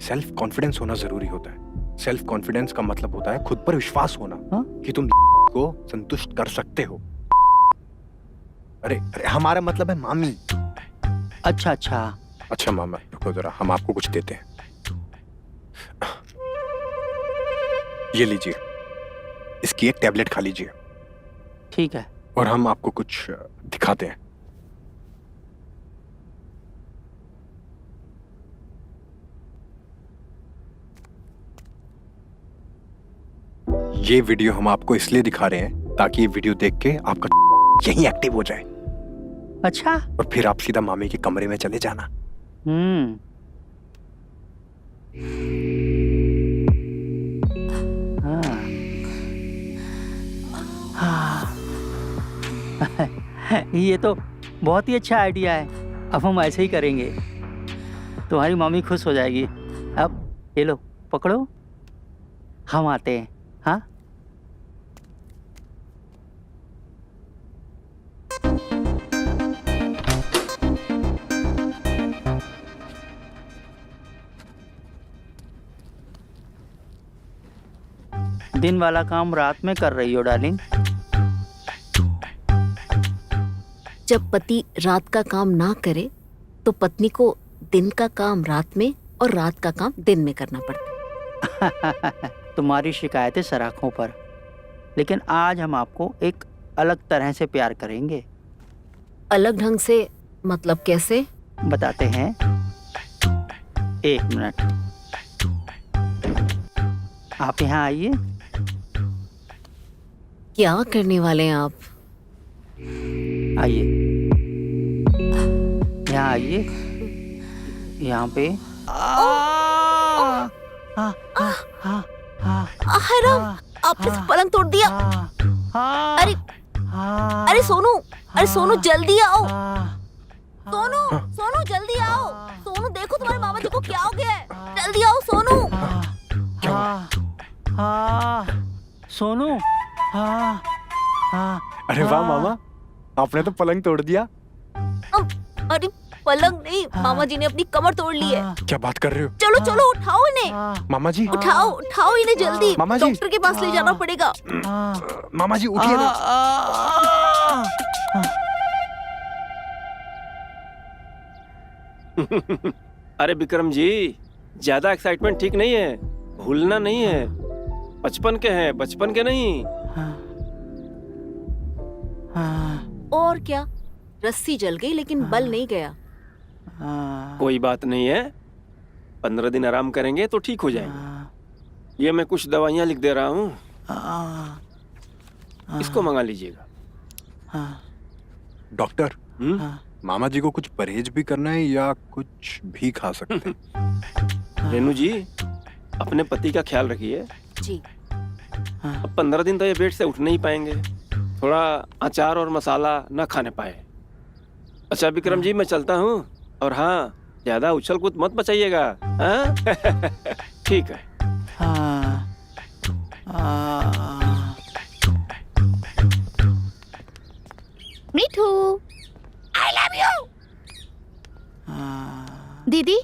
[SPEAKER 5] सेल्फ कॉन्फिडेंस होना जरूरी होता है। सेल्फ कॉन्फिडेंस का मतलब होता है खुद पर विश्वास होना, कि तुम को संतुष्ट कर सकते हो। अरे अरे हमारा मतलब है मामी।
[SPEAKER 9] अच्छा अच्छा
[SPEAKER 5] अच्छा मामा रुको जरा, हम आपको कुछ देते हैं। ये लीजिए, इसकी एक टैबलेट खा लीजिए।
[SPEAKER 9] ठीक है।
[SPEAKER 5] और हम आपको कुछ दिखाते हैं। ये वीडियो हम आपको इसलिए दिखा रहे हैं ताकि ये वीडियो देख के आपका यहीं एक्टिव हो जाए।
[SPEAKER 9] अच्छा।
[SPEAKER 5] और फिर आप सीधा मामी के कमरे में चले जाना।
[SPEAKER 9] ये तो बहुत ही अच्छा आइडिया है। अब हम ऐसे ही करेंगे, तुम्हारी मम्मी खुश हो जाएगी। अब ये लो पकड़ो, हम आते हैं। हाँ दिन वाला काम रात में कर रही हो डार्लिंग।
[SPEAKER 2] जब पति रात का काम ना करे तो पत्नी को दिन का काम रात में और रात का काम दिन में करना पड़ता है।
[SPEAKER 9] तुम्हारी शिकायतें सराखों पर, लेकिन आज हम आपको एक अलग तरह से प्यार करेंगे।
[SPEAKER 2] अलग ढंग से मतलब कैसे?
[SPEAKER 9] बताते हैं, एक मिनट। आप यहाँ आइए।
[SPEAKER 2] क्या करने वाले हैं आप?
[SPEAKER 9] आइए, यहाँ आइए, यहाँ पे।
[SPEAKER 2] हराम, आपने पलंग तोड़ दिया। अरे अरे सोनू, अरे सोनू जल्दी आओ। सोनू सोनू जल्दी आओ। सोनू देखो तुम्हारे मामा जी को क्या हो गया है। जल्दी आओ सोनू।
[SPEAKER 9] सोनू।
[SPEAKER 5] अरे वाह मामा, आपने तो पलंग तोड़ दिया।
[SPEAKER 2] अरे पलंग नहीं, मामा जी ने अपनी कमर तोड़ ली है।
[SPEAKER 5] क्या बात कर रहे हो?
[SPEAKER 2] चलो चलो उठाओ इन्हें।
[SPEAKER 5] मामा जी
[SPEAKER 2] उठाओ उठाओ इन्हें जल्दी,
[SPEAKER 5] मामा जी।
[SPEAKER 2] डॉक्टर के पास ले जाना पड़ेगा।
[SPEAKER 5] मामा जी उठिए ना।
[SPEAKER 15] अरे विक्रम जी, ज्यादा एक्साइटमेंट ठीक नहीं है, भूलना नहीं है। बचपन के हैं, बचपन के नहीं।
[SPEAKER 2] और क्या, रस्सी जल गई लेकिन बल नहीं गया।
[SPEAKER 15] कोई बात नहीं है, 15 दिन आराम करेंगे तो ठीक हो जाएंगे। ये मैं कुछ दवाइयाँ लिख दे रहा हूँ, इसको मंगा लीजिएगा।
[SPEAKER 5] डॉक्टर, मामा जी को कुछ परहेज भी करना है या कुछ भी खा सकते हैं?
[SPEAKER 15] रेनू जी, अपने पति का ख्याल रखिए
[SPEAKER 2] जी।
[SPEAKER 15] अब 15 दिन तो ये बेड से उठ नहीं पाएंगे, थोड़ा अचार और मसाला न खाने पाए। अच्छा विक्रम जी, मैं चलता हूँ। और हाँ, ज्यादा उछल कूद मत मचाइएगा। ठीक है।
[SPEAKER 11] मिठू,
[SPEAKER 6] आई लव यू।
[SPEAKER 11] दीदी।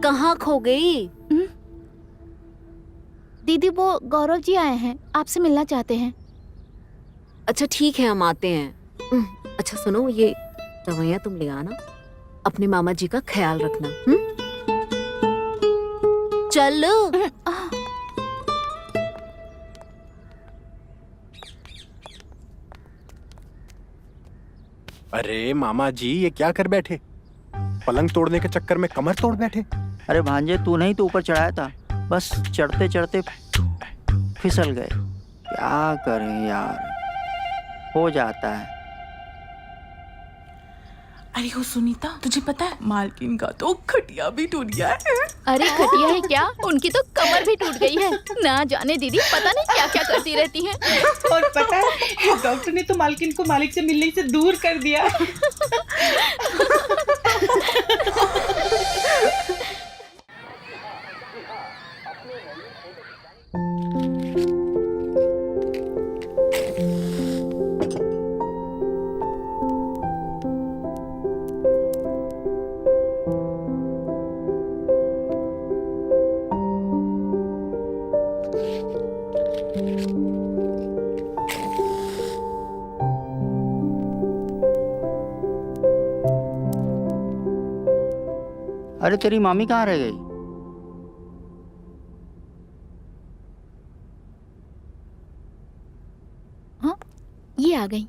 [SPEAKER 2] कहाँ खो गई?
[SPEAKER 11] दीदी वो गौरव जी आए हैं, आपसे मिलना चाहते हैं।
[SPEAKER 2] अच्छा ठीक है, हम आते हैं। अच्छा सुनो, ये दवाइयाँ तुम ले आना, अपने मामा जी का ख्याल रखना। चल।
[SPEAKER 5] अरे मामा जी, ये क्या कर बैठे? पलंग तोड़ने के चक्कर में कमर तोड़ बैठे।
[SPEAKER 9] अरे भांजे, तू नहीं तो ऊपर चढ़ाया था, बस चढ़ते चढ़ते फिसल गए। क्या करें यार, हो जाता है।
[SPEAKER 1] अरे वो सुनीता, तुझे पता है मालकिन का तो खटिया भी टूट गया है।
[SPEAKER 11] अरे खटिया है क्या, उनकी तो कमर भी टूट गई है। ना जाने दीदी पता नहीं क्या क्या करती रहती हैं।
[SPEAKER 3] और पता है, डॉक्टर ने तो मालकिन को मालिक से मिलने से दूर कर दिया।
[SPEAKER 9] अरे तेरी मामी कहाँ रह गई?
[SPEAKER 11] हाँ, ये आ गई।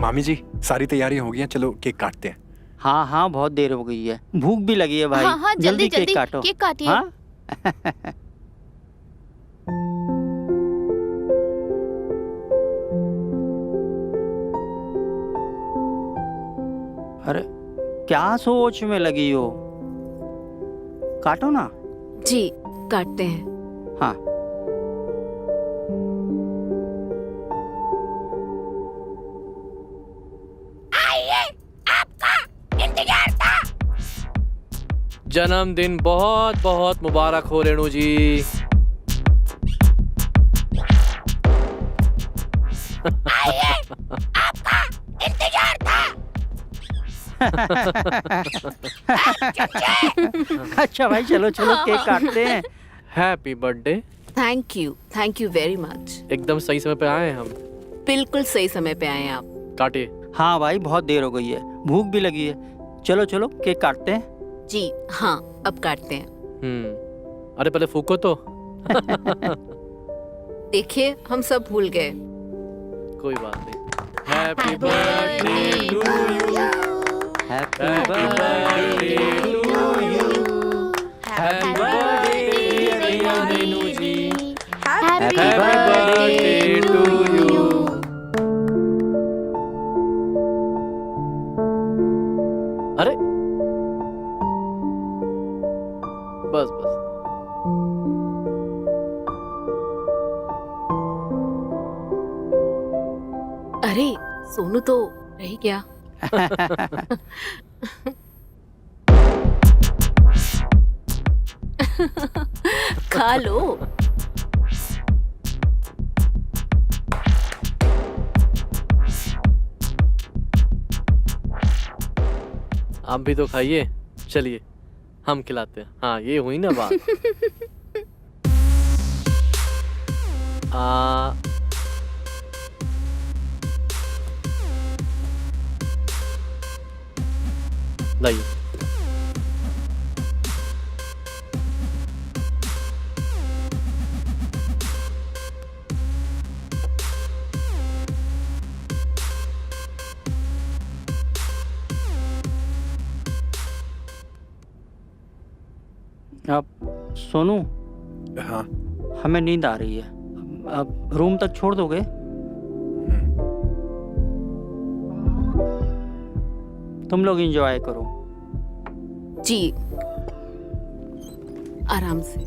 [SPEAKER 5] मामी जी सारी तैयारियां हो गई हैं, चलो केक काटते हैं।
[SPEAKER 9] हाँ हाँ, बहुत देर हो गई है, भूख भी लगी है भाई।
[SPEAKER 11] हाँ हाँ, जल्दी
[SPEAKER 9] केक काटो।
[SPEAKER 11] केक काटिए।
[SPEAKER 9] हाँ? अरे क्या सोच में लगी हो? काटो ना।
[SPEAKER 2] जी काटते हैं।
[SPEAKER 9] हाँ।
[SPEAKER 6] आइए, आपका इंतजार था।
[SPEAKER 14] जन्मदिन बहुत बहुत मुबारक हो रेणु जी।
[SPEAKER 6] आइए, आपका इंतजार था।
[SPEAKER 9] अच्छा भाई, चलो चलो केक काटते हैं।
[SPEAKER 14] Happy birthday.
[SPEAKER 2] Thank you very much.
[SPEAKER 14] एकदम सही समय पे आए हैं हम।
[SPEAKER 2] बिल्कुल सही समय पे आए हैं आप।
[SPEAKER 14] काटिए।
[SPEAKER 9] हाँ भाई, बहुत देर हो गई है, भूख भी लगी है। चलो चलो केक काटते हैं।
[SPEAKER 2] जी हाँ, अब काटते हैं।
[SPEAKER 14] अरे पहले फूको तो।
[SPEAKER 2] देखिए हम सब भूल गए।
[SPEAKER 14] कोई बात नहीं। Happy birthday to you.
[SPEAKER 9] Happy
[SPEAKER 14] birthday to you. Happy birthday Renu ji.
[SPEAKER 11] Happy
[SPEAKER 14] birthday to you. अरे बस बस।
[SPEAKER 2] अरे सोनू तो रह गया। खा लो।
[SPEAKER 14] आप भी तो खाइए। चलिए हम खिलाते हैं। हाँ ये हुई ना बात। लाइए।
[SPEAKER 9] अब सोनू,
[SPEAKER 5] हाँ
[SPEAKER 9] हमें नींद आ रही है, अब रूम तक छोड़ दोगे? तुम लोग एंजॉय करो।
[SPEAKER 2] जी आराम से।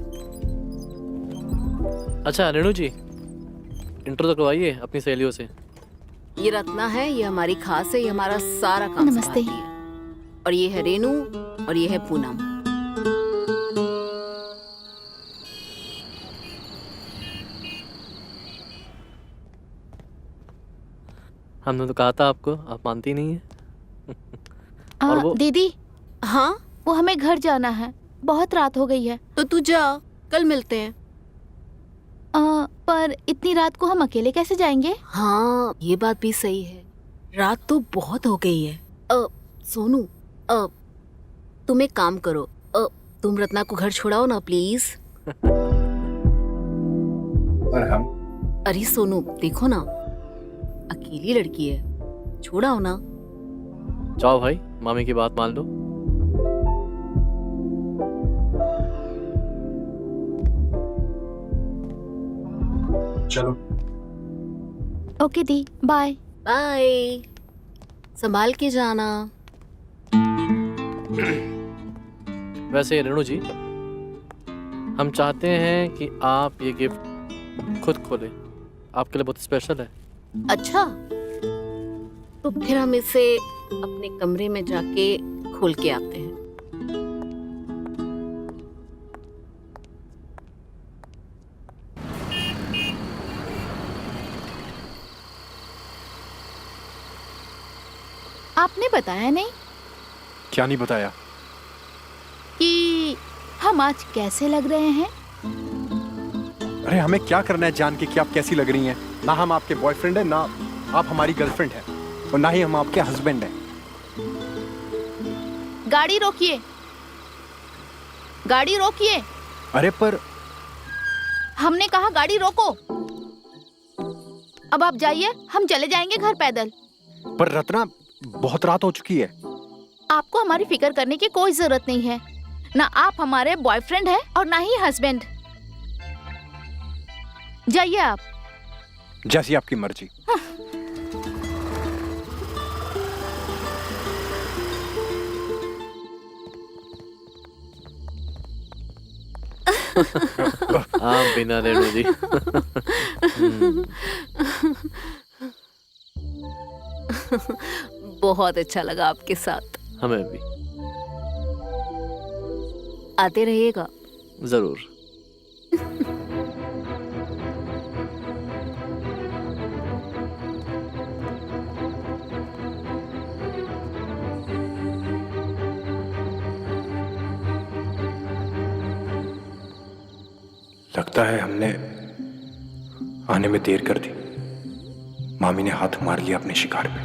[SPEAKER 14] अच्छा रेणु जी, इंट्रो तो करवाइए अपनी सहेलियों से।
[SPEAKER 2] ये रत्ना है, ये हमारी खास है, ये हमारा सारा काम
[SPEAKER 11] नमस्ते।
[SPEAKER 2] संभालती है। और ये है रेणु और ये है पूनम।
[SPEAKER 14] हमने तो कहा था आपको, आप मानती नहीं है। और वो
[SPEAKER 11] दीदी,
[SPEAKER 2] हाँ
[SPEAKER 11] वो हमें घर जाना है, बहुत रात हो गई है।
[SPEAKER 2] तो तू जा, कल मिलते हैं।
[SPEAKER 11] पर इतनी रात को हम अकेले कैसे जाएंगे?
[SPEAKER 2] हाँ ये बात भी सही है, रात तो बहुत हो गई है। सोनू, तुम एक काम करो, तुम रत्ना को घर छोड़ाओ ना प्लीज।
[SPEAKER 10] और हम?
[SPEAKER 2] अरे सोनू देखो ना, अकेली लड़की है, छोड़ाओ ना।
[SPEAKER 14] जाओ भाई, मामी की बात मान लो।
[SPEAKER 10] चलो।
[SPEAKER 11] ओके दी, बाय।
[SPEAKER 2] बाय, संभाल के जाना।
[SPEAKER 14] वैसे रेणु जी, हम चाहते हैं कि आप ये गिफ्ट खुद खोलें, आपके लिए बहुत स्पेशल है।
[SPEAKER 2] अच्छा, तो फिर हम इसे अपने कमरे में जाके खोल के आते हैं।
[SPEAKER 11] आपने बताया नहीं
[SPEAKER 5] क्या नहीं बताया?
[SPEAKER 11] कि हम आज कैसे लग रहे हैं?
[SPEAKER 5] अरे हमें क्या करना है जान के कि आप कैसी लग रही हैं? ना हम आपके बॉयफ्रेंड हैं, ना आप हमारी गर्लफ्रेंड हैं, और ना ही हम आपके हस्बैंड हैं।
[SPEAKER 11] गाड़ी रोकिए, गाड़ी रोकिए।
[SPEAKER 5] अरे पर
[SPEAKER 11] हमने कहा गाड़ी रोको। अब आप जाइए, हम चले जाएंगे घर पैदल।
[SPEAKER 5] पर रत्ना, बहुत रात हो चुकी है।
[SPEAKER 11] आपको हमारी फिक्र करने की कोई जरूरत नहीं है। ना आप हमारे बॉयफ्रेंड हैं और ना ही हस्बैंड। जाइए आप।
[SPEAKER 5] जैसी आपकी मर्जी।
[SPEAKER 14] हाँ बिना रेणु जी।
[SPEAKER 2] बहुत अच्छा लगा आपके साथ।
[SPEAKER 14] हमें भी।
[SPEAKER 2] आते रहिएगा।
[SPEAKER 14] जरूर।
[SPEAKER 5] लगता है हमने आने में देर कर दी। मामी ने हाथ मार लिया अपने शिकार पे।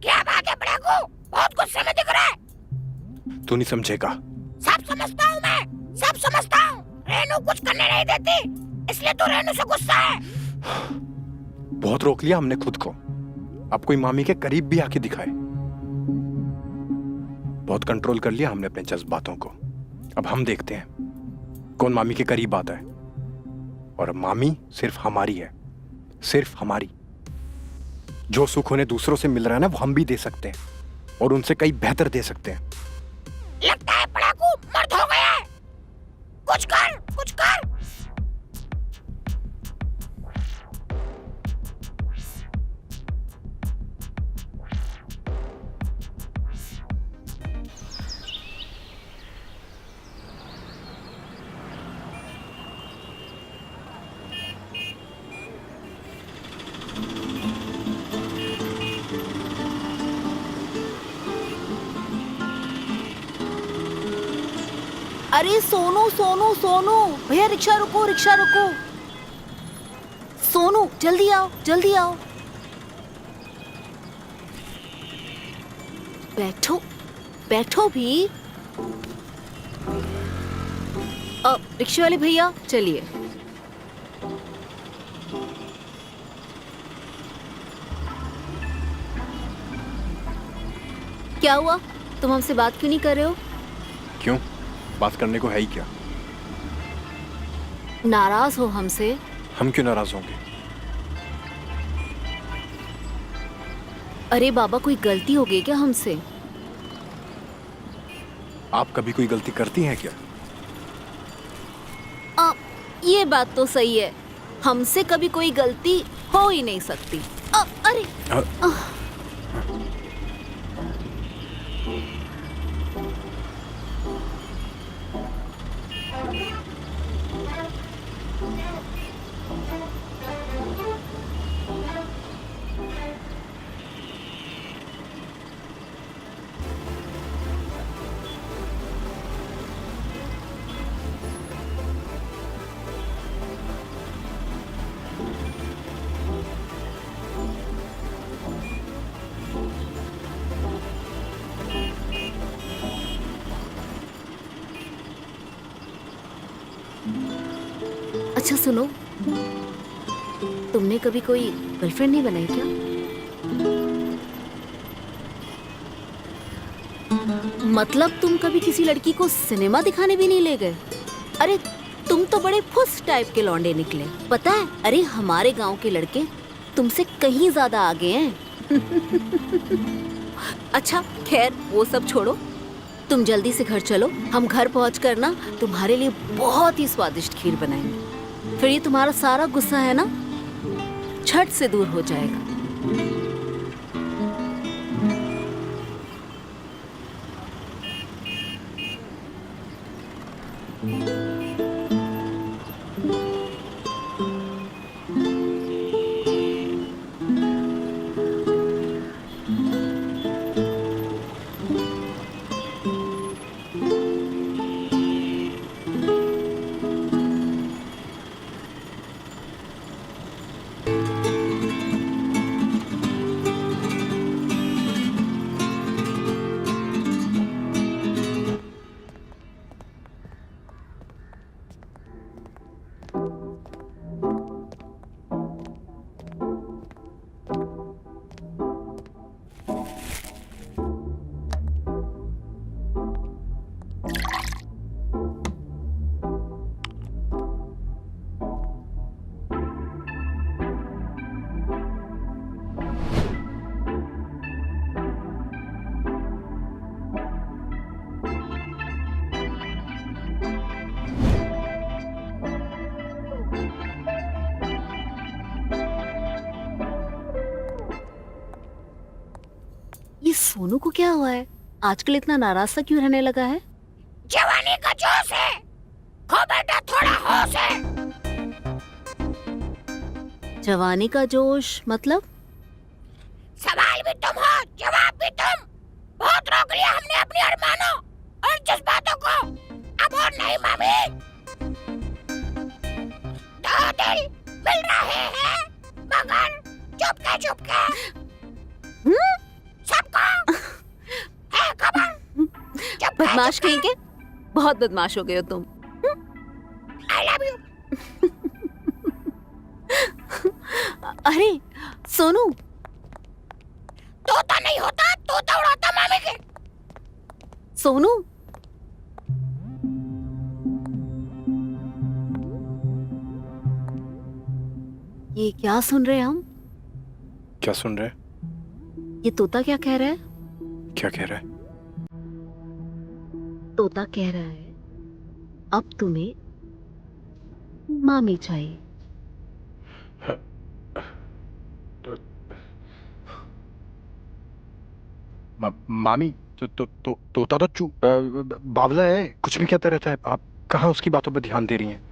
[SPEAKER 6] क्या बात है बड़ाकू? बहुत गुस्से में दिख रहा है।
[SPEAKER 5] तू नहीं समझेगा।
[SPEAKER 6] सब समझता हूँ मैं, सब समझता हूँ। रेनू कुछ करने नहीं देती, इसलिए तू रेनू से गुस्सा है।
[SPEAKER 5] बहुत रोक लिया हमने खुद को। अब कोई मामी के करीब भी आके दिखाए। बहुत कंट्रोल कर लिया हमने अपने जज्बातों को। अब हम देखते हैं कौन मामी के करीब आता है। और अब मामी सिर्फ हमारी है, सिर्फ हमारी। जो सुख उन्हें दूसरों से मिल रहा है ना, वो हम भी दे सकते हैं और उनसे कई बेहतर दे सकते हैं।
[SPEAKER 6] लगता है पड़ाकू मर्द हो गया है। कुछ कर, कुछ कर।
[SPEAKER 2] अरे सोनू सोनू सोनू, भैया रिक्शा रुको, रिक्शा रुको। सोनू जल्दी आओ, जल्दी आओ। बैठो, बैठो भी। अब रिक्शा वाले भैया चलिए। क्या हुआ? तुम हमसे बात क्यों नहीं कर रहे हो?
[SPEAKER 5] क्यों? बात करने को है ही क्या?
[SPEAKER 2] नाराज हो हमसे?
[SPEAKER 5] हम क्यों नाराज होंगे?
[SPEAKER 2] अरे बाबा, कोई गलती हो गई क्या हमसे?
[SPEAKER 5] आप कभी कोई गलती करती हैं क्या?
[SPEAKER 2] ये बात तो सही है, हमसे कभी कोई गलती हो ही नहीं सकती। अरे अच्छा सुनो, तुमने कभी कोई गर्लफ्रेंड नहीं बनाई क्या? मतलब तुम कभी किसी लड़की को सिनेमा दिखाने भी नहीं ले गए? अरे तुम तो बड़े फुस टाइप के लौंडे निकले, पता है? अरे हमारे गांव के लड़के तुमसे कहीं ज्यादा आगे हैं। अच्छा खैर वो सब छोड़ो, तुम जल्दी से घर चलो। हम घर पहुंचकर ना तुम्हारे लिए बहुत ही स्वादिष्ट खीर बनाएंगे। फिर ये तुम्हारा सारा गुस्सा है ना, झट से दूर हो जाएगा। ये सोनू को क्या हुआ है? आजकल इतना नाराज सा क्यों रहने लगा है?
[SPEAKER 6] जवानी का जोश है। हो बेटा थोड़ा होश है।
[SPEAKER 2] जवानी का जोश मतलब?
[SPEAKER 6] सवाल भी तुम हो, जवाब भी तुम। बहुत रोक लिया हमने अपने अरमानों और जज्बातों को, अब और नहीं मामी। दो दिल मिल रहे हैं मगर चुपके चुपके सबको है खबर।
[SPEAKER 2] बदमाश कहीं के, बहुत बदमाश हो गए हो तुम।
[SPEAKER 6] I love you.
[SPEAKER 2] अरे सोनू,
[SPEAKER 6] तोता नहीं होता, तोता उड़ाता मामी के।
[SPEAKER 2] सोनू ये क्या सुन रहे हैं हम?
[SPEAKER 5] क्या सुन रहे?
[SPEAKER 2] ये तोता क्या कह रहा है?
[SPEAKER 5] क्या कह रहा है?
[SPEAKER 2] तोता कह रहा है अब तुम्हें मामी चाहिए।
[SPEAKER 5] मामी तोता तो बावला है, कुछ भी कहता रहता है। आप कहाँ उसकी बातों पर ध्यान दे रही हैं?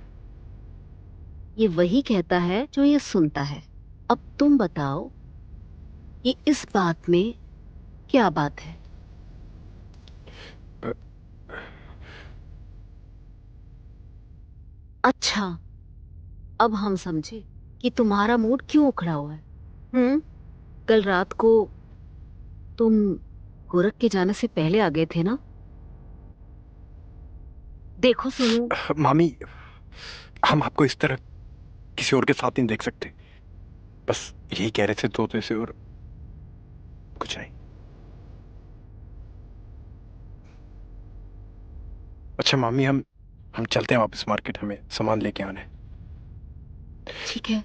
[SPEAKER 2] ये वही कहता है जो ये सुनता है। अब तुम बताओ ये इस बात में क्या बात है? अच्छा, अब हम समझे कि तुम्हारा मूड क्यों उखड़ा हुआ है। कल रात को तुम गोरख के जाने से पहले आ गए थे ना? देखो सुनो
[SPEAKER 5] मामी, हम आपको इस तरह किसी और के साथ नहीं देख सकते। बस यही कह रहे थे तोते से, और कुछ नहीं। अच्छा मामी, हम चलते हैं वापस मार्केट, हमें सामान लेके आना है।
[SPEAKER 2] ठीक है।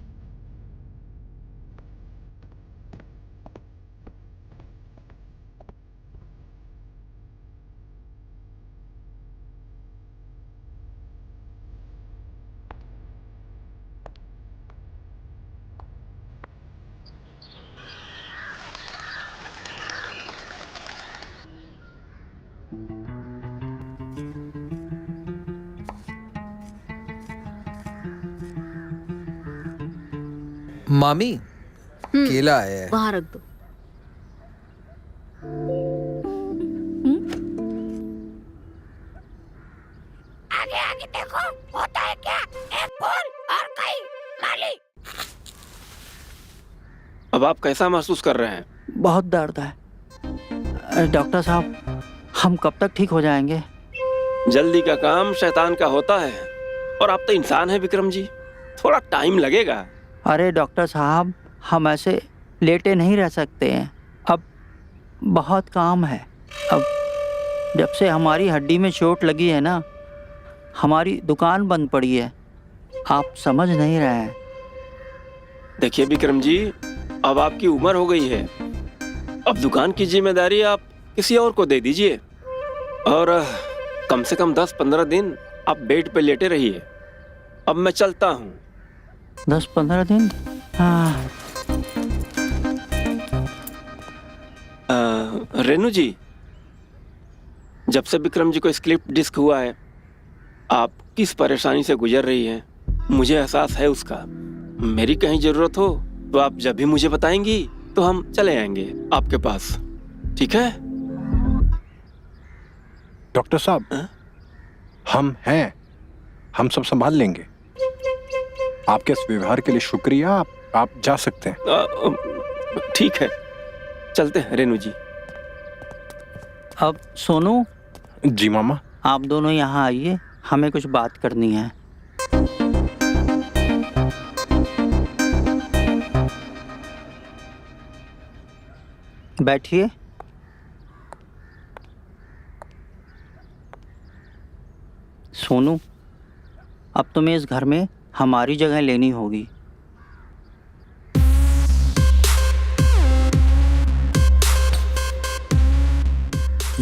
[SPEAKER 16] मामी केला आया है।
[SPEAKER 2] वहां रख दो।
[SPEAKER 6] आगे आगे देखो, होता है क्या? एक फूल और कई माली।
[SPEAKER 15] अब आप कैसा महसूस कर रहे हैं?
[SPEAKER 9] बहुत दर्द है डॉक्टर साहब, हम कब तक ठीक हो जाएंगे?
[SPEAKER 15] जल्दी का काम शैतान का होता है, और आप तो इंसान हैं विक्रम जी, थोड़ा टाइम लगेगा।
[SPEAKER 9] अरे डॉक्टर साहब, हम ऐसे लेटे नहीं रह सकते हैं, अब बहुत काम है। अब जब से हमारी हड्डी में चोट लगी है ना, हमारी दुकान बंद पड़ी है, आप समझ नहीं रहे हैं।
[SPEAKER 15] देखिए विक्रम जी, अब आपकी उम्र हो गई है, अब दुकान की जिम्मेदारी आप किसी और को दे दीजिए, और कम से कम 10-15 दिन आप बेड पे लेटे रहिए। अब मैं चलता हूँ।
[SPEAKER 9] 10-15 दिन? हाँ।
[SPEAKER 15] रेनू जी, जब से विक्रम जी को स्लिप डिस्क हुआ है, आप किस परेशानी से गुजर रही हैं, मुझे एहसास है उसका। मेरी कहीं जरूरत हो तो आप जब भी मुझे बताएंगी तो हम चले आएंगे आपके पास, ठीक है?
[SPEAKER 5] डॉक्टर साहब, हम हैं, हम सब संभाल लेंगे। आपके इस व्यवहार के लिए शुक्रिया। आप जा सकते हैं।
[SPEAKER 15] ठीक है, चलते हैं रेनू जी।
[SPEAKER 9] अब सोनू।
[SPEAKER 5] जी मामा।
[SPEAKER 9] आप दोनों यहाँ आइए, हमें कुछ बात करनी है। बैठिए। सोनू, अब तुम्हें इस घर में हमारी जगह लेनी होगी।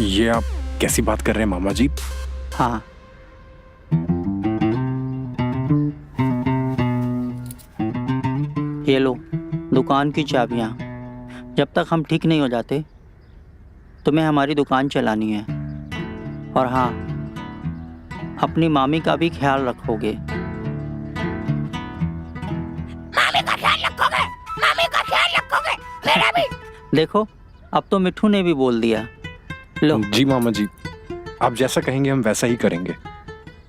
[SPEAKER 5] ये आप कैसी बात कर रहे हैं मामा जी?
[SPEAKER 9] हाँ, ये लो दुकान की चाबियाँ। जब तक हम ठीक नहीं हो जाते तुम्हें हमारी दुकान चलानी है, और हाँ, अपनी मामी का भी ख्याल रखोगे।
[SPEAKER 6] मामी का ख्याल रखोगे? मामी का ख्याल रखोगे? मेरा भी।
[SPEAKER 9] देखो, अब तो मिठू ने भी बोल दिया। लो।
[SPEAKER 5] जी मामा जी, आप जैसा कहेंगे हम वैसा ही करेंगे।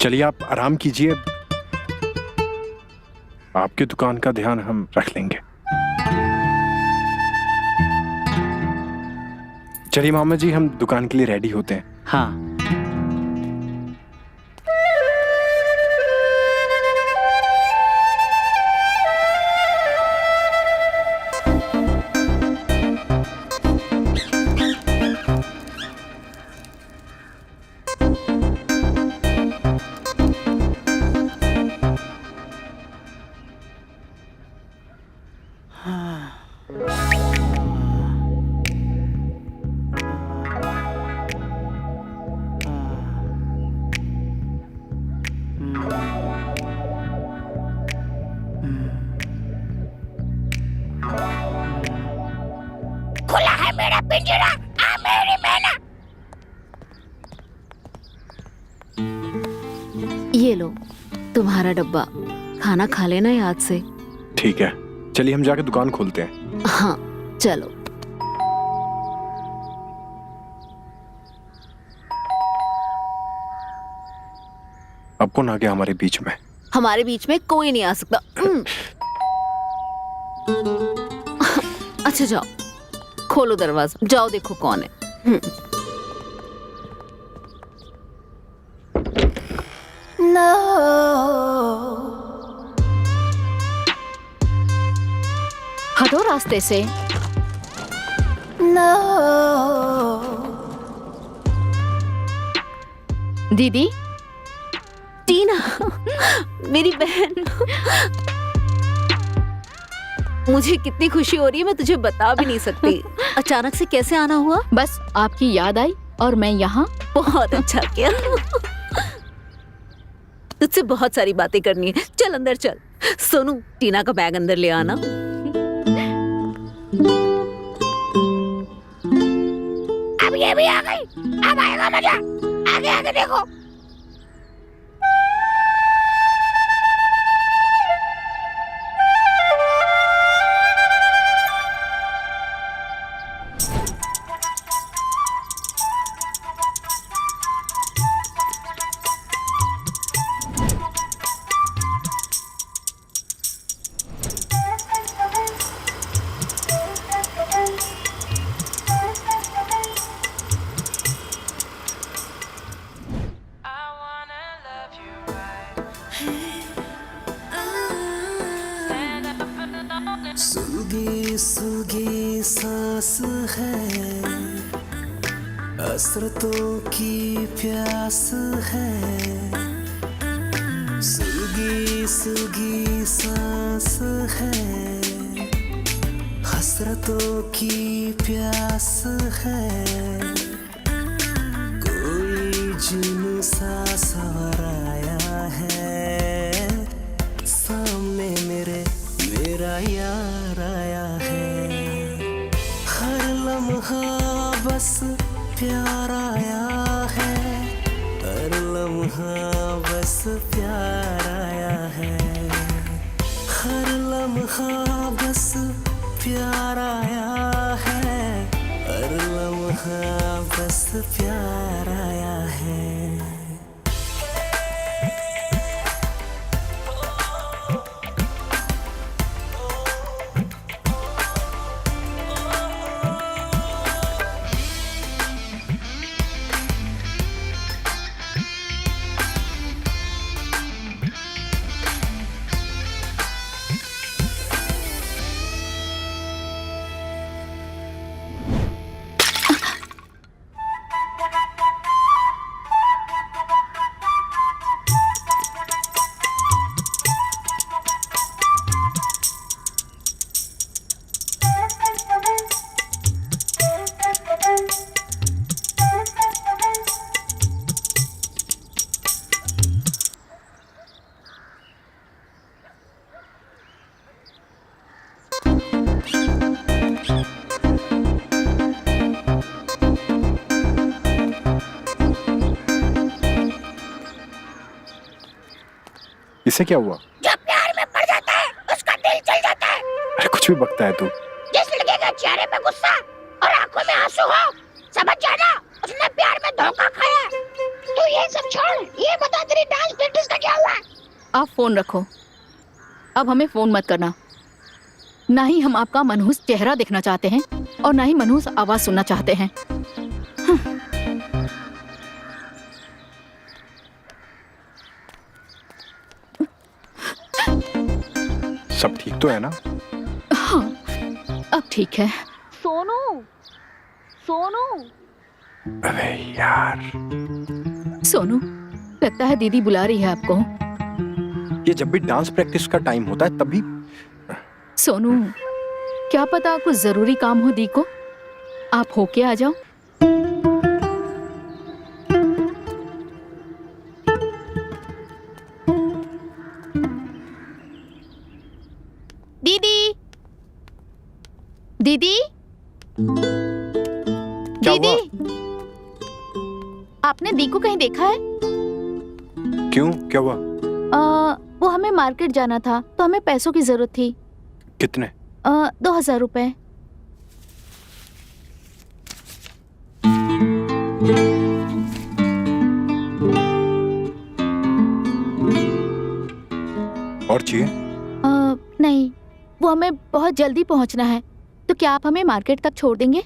[SPEAKER 5] चलिए आप आराम कीजिए, आपकी दुकान का ध्यान हम रख लेंगे। चलिए मामा जी, हम दुकान के लिए रेडी होते हैं।
[SPEAKER 9] हाँ।
[SPEAKER 6] खुला है मेरा पिंजरा, आ मेरी मैना।
[SPEAKER 2] ये लो तुम्हारा डब्बा, खाना खा लेना याद से।
[SPEAKER 5] ठीक है, चलिए हम जाके दुकान खोलते हैं।
[SPEAKER 2] हाँ चलो।
[SPEAKER 5] अब कौन आ गया हमारे बीच में?
[SPEAKER 2] हमारे बीच में कोई नहीं आ सकता। अच्छा जाओ, खोलो दरवाजा, जाओ देखो कौन है।
[SPEAKER 11] हटो रास्ते से। दीदी।
[SPEAKER 2] टीना, मेरी बहन। मुझे कितनी खुशी हो रही है, मैं तुझे बता भी नहीं सकती। अचानक से कैसे आना हुआ?
[SPEAKER 11] बस आपकी याद आई और मैं यहाँ।
[SPEAKER 2] बहुत अच्छा किया। तुझसे बहुत सारी बातें करनी है, चल अंदर चल। सोनू, टीना का बैग अंदर ले आना।
[SPEAKER 6] अब ये भी आ गई, अब आएगा मजा। आगे आगे देखो।
[SPEAKER 7] सूगी सूगी सांस है, हसरतों की प्यास है। सूगी सूगी सांस है, हसरतों की प्यास है। कोई जुनून सा सवराया है, सामने मेरे मेरा यार आया है। हर लम्हा बस प्यार आया है, हर लम्हा बस प्यार आया है। हर लम्हा बस प्यार आया है, हर लम्हा बस प्यार आया है।
[SPEAKER 5] ऐसे क्या हुआ?
[SPEAKER 6] जो प्यार में पड़ जाता है उसका दिल चल जाता है।
[SPEAKER 5] अरे कुछ भी बकता है तू।
[SPEAKER 6] जिस लड़के के चेहरे पे गुस्सा और आंखों में आंसू हो, समझ जाना उसने प्यार में धोखा खाया। तू ये सब छोड़, ये बता तेरी डांस प्रैक्टिस का क्या हुआ?
[SPEAKER 11] आप फोन रखो, अब हमें फोन मत करना। ना ही हम आपका मनहूस चेहरा देखना चाहते हैं और ना ही मनहूस आवाज सुनना चाहते हैं।
[SPEAKER 5] सब ठीक तो है ना?
[SPEAKER 11] हाँ, अब ठीक है।
[SPEAKER 2] सोनू, सोनू।
[SPEAKER 5] अरे यार,
[SPEAKER 11] सोनू, लगता है दीदी बुला रही है आपको।
[SPEAKER 5] ये जब भी डांस प्रैक्टिस का टाइम होता है तभी।
[SPEAKER 11] सोनू, क्या पता कुछ जरूरी काम हो दी को, आप होके आ जाओ। दीदी, दीदी,
[SPEAKER 5] क्या
[SPEAKER 11] दीदी,
[SPEAKER 5] हुआ?
[SPEAKER 11] आपने दी को कहीं देखा है?
[SPEAKER 5] क्यों, क्या हुआ?
[SPEAKER 11] वो हमें मार्केट जाना था तो हमें पैसों की जरूरत थी।
[SPEAKER 5] कितने?
[SPEAKER 11] 2000 रुपए।
[SPEAKER 5] और चाहिए?
[SPEAKER 11] नहीं, वो हमें बहुत जल्दी पहुंचना है, तो क्या आप हमें मार्केट तक छोड़ देंगे?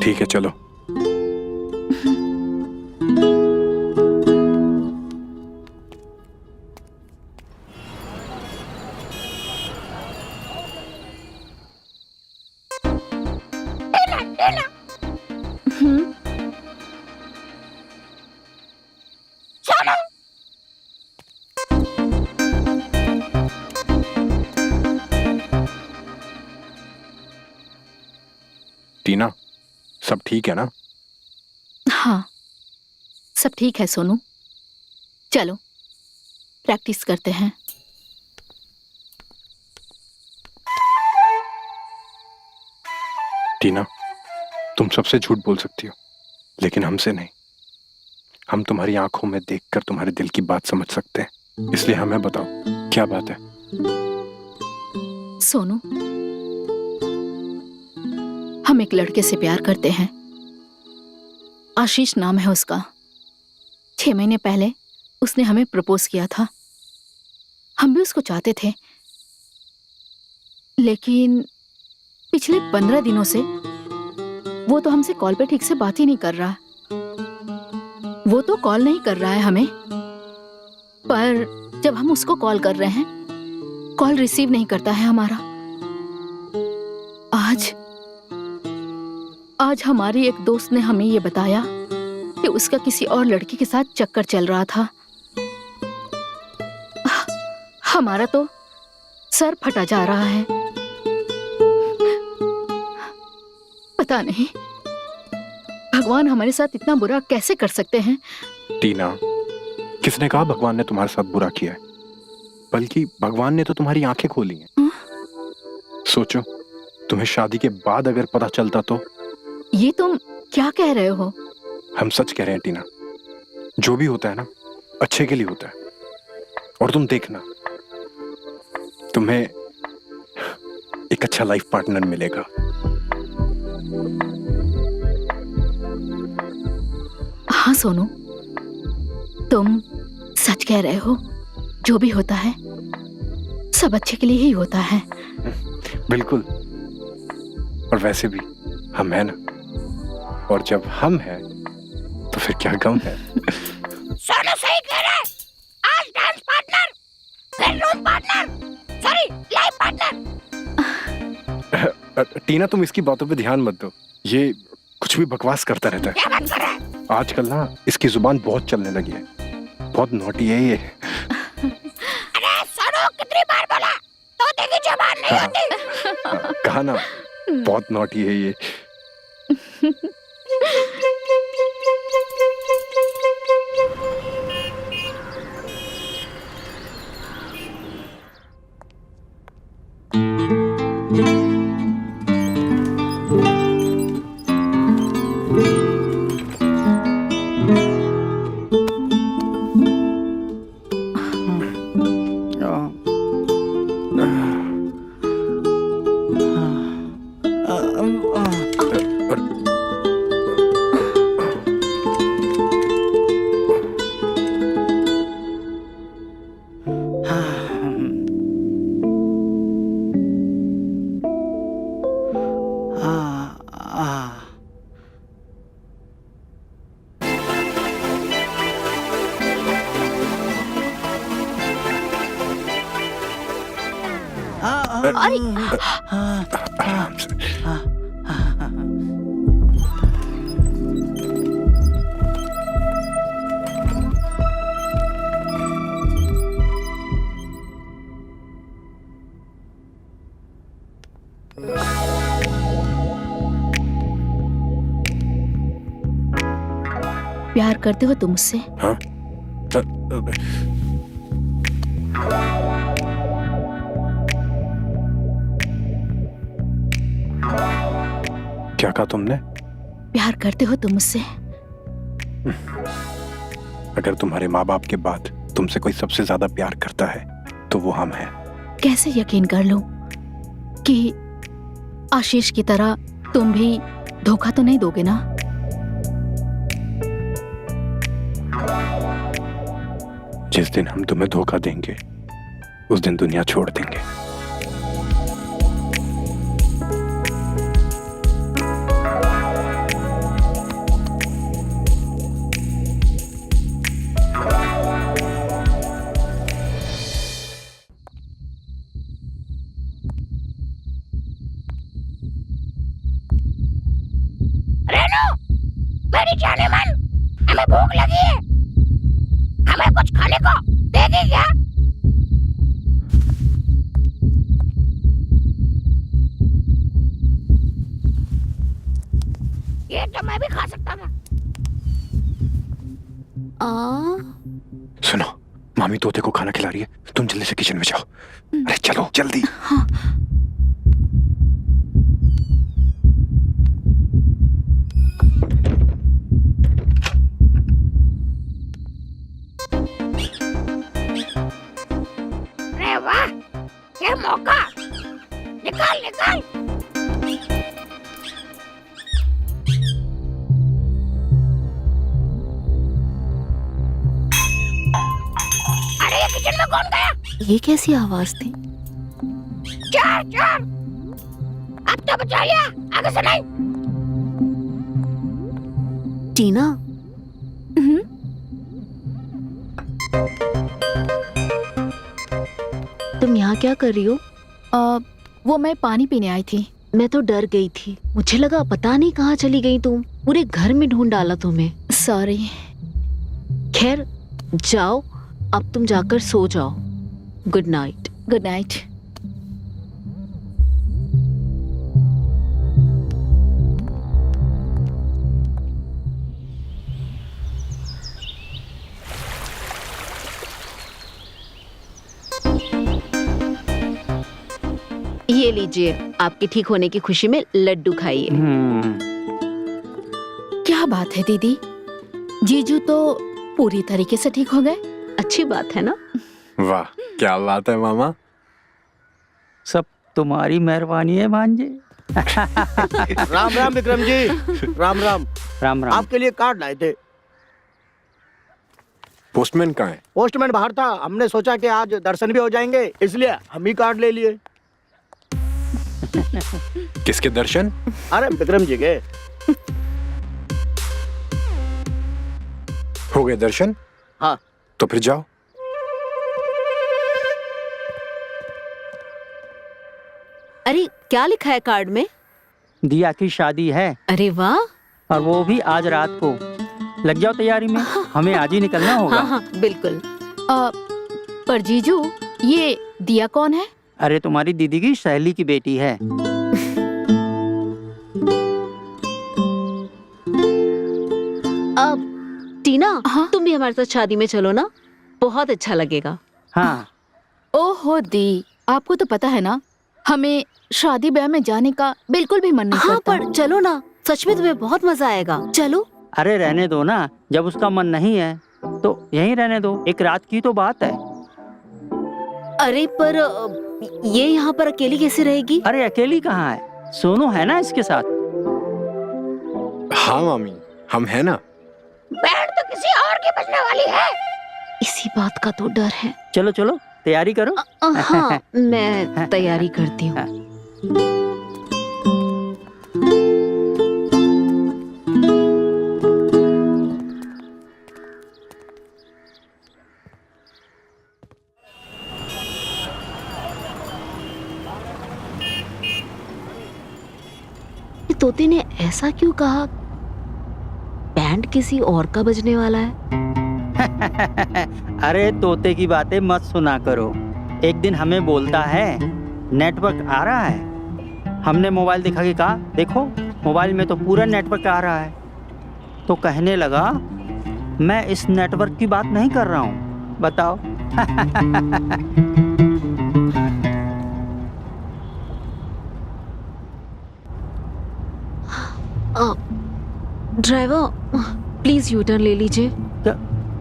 [SPEAKER 5] ठीक है, चलो।
[SPEAKER 6] सोनू,
[SPEAKER 5] टीना, सब ठीक है ना?
[SPEAKER 11] हाँ, सब ठीक है सोनू। चलो प्रैक्टिस करते हैं।
[SPEAKER 5] टीना, तुम सबसे झूठ बोल सकती हो, लेकिन हमसे नहीं। हम तुम्हारी आंखों में देखकर तुम्हारे दिल की बात समझ सकते हैं, इसलिए हमें बताओ क्या बात है।
[SPEAKER 11] सोनू, हम एक लड़के से प्यार करते हैं। आशीष नाम है उसका। 6 महीने पहले उसने हमें प्रपोज किया था। हम भी उसको चाहते थे, लेकिन पिछले 15 दिनों से वो तो हमसे कॉल पे ठीक से बात ही नहीं कर रहा। वो तो कॉल नहीं कर रहा है हमें, पर जब हम उसको कॉल कर रहे हैं, कॉल रिसीव नहीं करता है हमारा। आज हमारी एक दोस्त ने हमें ये बताया कि उसका किसी और लड़की के साथ चक्कर चल रहा था। हमारा तो सर फटा जा रहा है। पता नहीं भगवान हमारे साथ इतना बुरा कैसे कर सकते हैं।
[SPEAKER 5] टीना, किसने कहा भगवान ने तुम्हारे साथ बुरा किया है? बल्कि भगवान ने तो तुम्हारी आंखें खोली हैं। सोचो, तुम्हें शादी के बाद अगर पता चलता तो।
[SPEAKER 11] ये तुम क्या कह रहे हो?
[SPEAKER 5] हम सच कह रहे हैं टीना, जो भी होता है ना अच्छे के लिए होता है। और तुम देखना, तुम्हें एक अच्छा लाइफ पार्टनर मिलेगा।
[SPEAKER 11] हाँ सोनू, तुम सच कह रहे हो। जो भी होता है सब अच्छे के लिए ही होता है।
[SPEAKER 5] बिल्कुल। और वैसे भी हम हैं ना, और जब हम हैं तो फिर क्या गम है।
[SPEAKER 6] सोनू सही कह रहा है। आज डांस पार्टनर, फिर room partner, sorry life partner.
[SPEAKER 5] Tina, तुम इसकी बातों पे ध्यान मत दो, ये कुछ भी बकवास करता रहता है।
[SPEAKER 6] क्या बात कर रहा है?
[SPEAKER 5] आजकल ना इसकी जुबान बहुत चलने लगी है, बहुत नॉटी है ये।
[SPEAKER 6] अरे सोनू, कितनी बार बोला, तोते की जुबान नहीं होती।
[SPEAKER 5] कहा ना, बहुत नॉटी है ये। आराम से।
[SPEAKER 11] प्यार करते हो तुम मुझसे?
[SPEAKER 5] हाँ? क्या कहा तुमने?
[SPEAKER 11] प्यार करते हो तुम मुझसे?
[SPEAKER 5] अगर तुम्हारे माँ बाप के बाद तुमसे कोई सबसे ज्यादा प्यार करता है तो वो हम हैं।
[SPEAKER 11] कैसे यकीन कर लूं कि आशीष की तरह तुम भी धोखा तो नहीं दोगे ना?
[SPEAKER 5] जिस दिन हम तुम्हें धोखा देंगे उस दिन दुनिया छोड़ देंगे।
[SPEAKER 6] रेनू, मेरी जाने मन, हमें भूख लगी है, हमें कुछ खाने को देगी क्या? ये तो मैं भी खा सकता था।
[SPEAKER 5] सुनो, मामी तोते को खाना खिला रही है, तुम जल्दी से किचन में जाओ। अरे चलो जल्दी।
[SPEAKER 11] हाँ।
[SPEAKER 6] अरे वाह, ये मौका, निकाल निकाल। अरे ये किचन में कौन गया?
[SPEAKER 2] ये कैसी आवाज थी?
[SPEAKER 6] चोर चोर, अब तो बचा लिया, आगे से नहीं।
[SPEAKER 2] टीना, तुम यहाँ क्या कर रही हो?
[SPEAKER 11] वो मैं पानी पीने आई थी।
[SPEAKER 2] मैं तो डर गई थी, मुझे लगा पता नहीं कहाँ चली गई तुम। पूरे घर में ढूंढ डाला तुम्हें।
[SPEAKER 11] सॉरी।
[SPEAKER 2] खैर जाओ, अब तुम जाकर सो जाओ। Good night.
[SPEAKER 11] Good night.
[SPEAKER 2] ये लीजिए, आपके ठीक होने की खुशी में लड्डू खाइए।
[SPEAKER 11] क्या बात है दीदी, जीजू तो पूरी तरीके से ठीक हो गए।
[SPEAKER 2] अच्छी बात है ना?
[SPEAKER 5] वाह, क्या बात है मामा।
[SPEAKER 9] सब तुम्हारी मेहरबानी है भांजे।
[SPEAKER 17] राम राम विक्रम जी। राम राम।
[SPEAKER 9] राम राम।
[SPEAKER 17] आपके लिए कार्ड लाए थे।
[SPEAKER 5] पोस्टमैन कहाँ है?
[SPEAKER 17] पोस्टमैन बाहर था, हमने सोचा कि आज दर्शन भी हो जाएंगे, इसलिए हम ही कार्ड ले लिए।
[SPEAKER 5] किसके दर्शन?
[SPEAKER 17] अरे विक्रम जी के।
[SPEAKER 5] हो गए दर्शन?
[SPEAKER 17] हाँ।
[SPEAKER 5] तो फिर जाओ।
[SPEAKER 2] अरे क्या लिखा है कार्ड में?
[SPEAKER 9] दिया की शादी है।
[SPEAKER 2] अरे वाह।
[SPEAKER 9] और वो भी आज रात को। लग जाओ तैयारी में, हमें आज ही निकलना होगा।
[SPEAKER 2] हाँ हाँ बिल्कुल।
[SPEAKER 11] पर जीजू, ये दिया कौन है?
[SPEAKER 9] अरे तुम्हारी दीदी की सहेली की बेटी है।
[SPEAKER 2] अब टीना, तुम भी हमारे साथ शादी में चलो ना, बहुत अच्छा लगेगा।
[SPEAKER 9] हाँ।
[SPEAKER 11] ओहो दी, आपको तो पता है ना, हमें शादी ब्याह में जाने का बिल्कुल भी मन नहीं करता।
[SPEAKER 2] पर चलो ना, सच में तुम्हें बहुत मजा आएगा। चलो।
[SPEAKER 9] अरे रहने दो ना, जब उसका मन नहीं है तो यहीं रहने दो, एक रात की तो बात है।
[SPEAKER 2] अरे पर ये यहाँ पर अकेली कैसे रहेगी?
[SPEAKER 9] अरे अकेली कहाँ है, सोनू है ना इसके साथ?
[SPEAKER 5] हाँ मामी, हम है ना।
[SPEAKER 6] बैंड तो किसी और की बजने वाली है।
[SPEAKER 2] इसी बात का तो डर है।
[SPEAKER 9] चलो चलो तैयारी करो।
[SPEAKER 2] हाँ, मैं तैयारी करती हूँ। तोते ने ऐसा क्यों कहा? बैंड किसी और का बजने वाला है।
[SPEAKER 9] अरे तोते की बातें मत सुना करो। एक दिन हमें बोलता है नेटवर्क आ रहा है। हमने मोबाइल दिखा के कहा देखो मोबाइल में तो पूरा नेटवर्क आ रहा है। तो कहने लगा मैं इस नेटवर्क की बात नहीं कर रहा हूँ। बताओ।
[SPEAKER 2] ड्राइवर प्लीज यू टर्न ले लीजिए।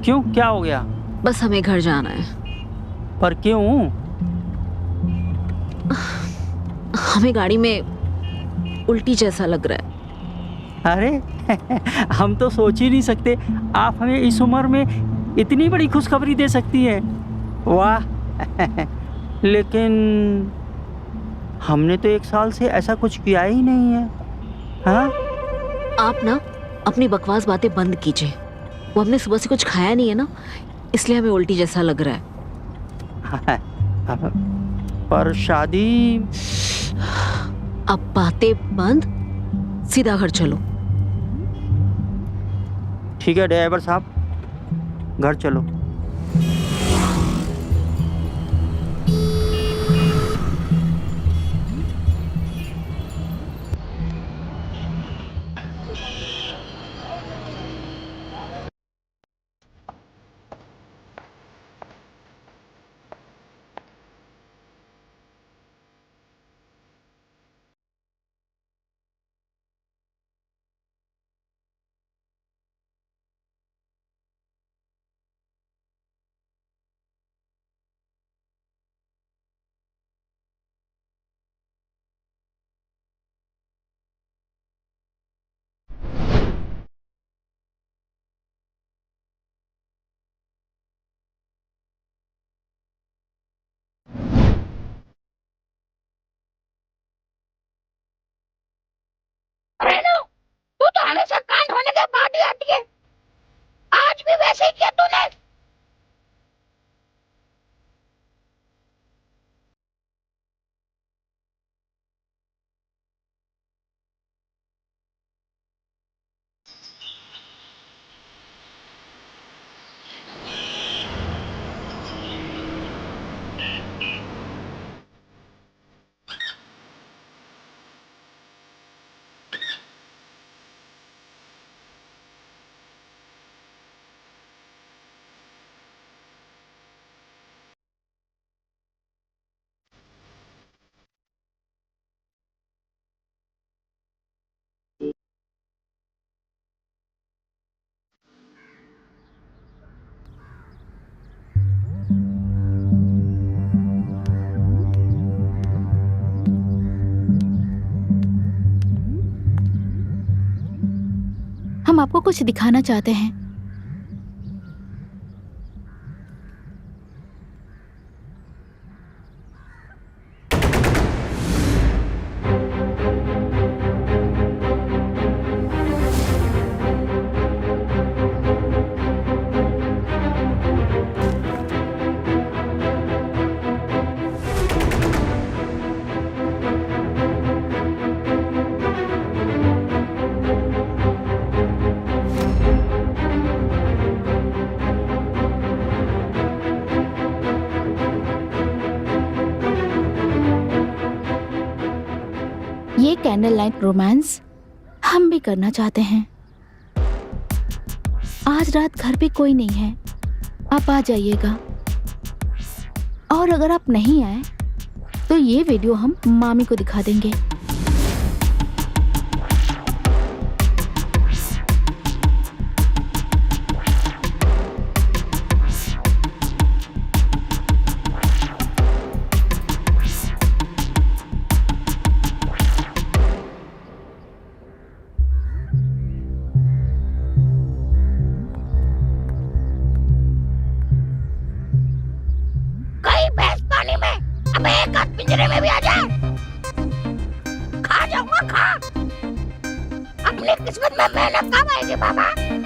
[SPEAKER 9] क्यों, क्या हो गया?
[SPEAKER 2] बस हमें घर जाना है।
[SPEAKER 9] पर क्यों?
[SPEAKER 2] हमें गाड़ी में उल्टी जैसा लग रहा है।
[SPEAKER 9] अरे हम तो सोच ही नहीं सकते आप हमें इस उम्र में इतनी बड़ी खुशखबरी दे सकती हैं। वाह। लेकिन हमने तो 1 साल से ऐसा कुछ किया ही नहीं है। हाँ?
[SPEAKER 2] आप ना अपनी बकवास बातें बंद कीजिए। वो हमने सुबह से कुछ खाया नहीं है ना, इसलिए हमें उल्टी जैसा लग रहा है।
[SPEAKER 9] पर शादी।
[SPEAKER 2] अब बातें बंद, सीधा घर चलो।
[SPEAKER 9] ठीक है ड्राइवर साहब, घर चलो।
[SPEAKER 6] रेनू, तू तो हमेशा कांड होने के बाद ही आती है। आज भी वैसे ही किया तूने।
[SPEAKER 11] हम आपको कुछ दिखाना चाहते हैं। ये कैंडल लाइट रोमांस हम भी करना चाहते हैं। आज रात घर पे कोई नहीं है, आप आ जाइएगा। और अगर आप नहीं आए तो ये वीडियो हम मामी को दिखा देंगे।
[SPEAKER 6] मेरे में भी आ जा। खा जाऊंगा, खा। अपनी किस्मत में मेहनत कब आएगी बाबा?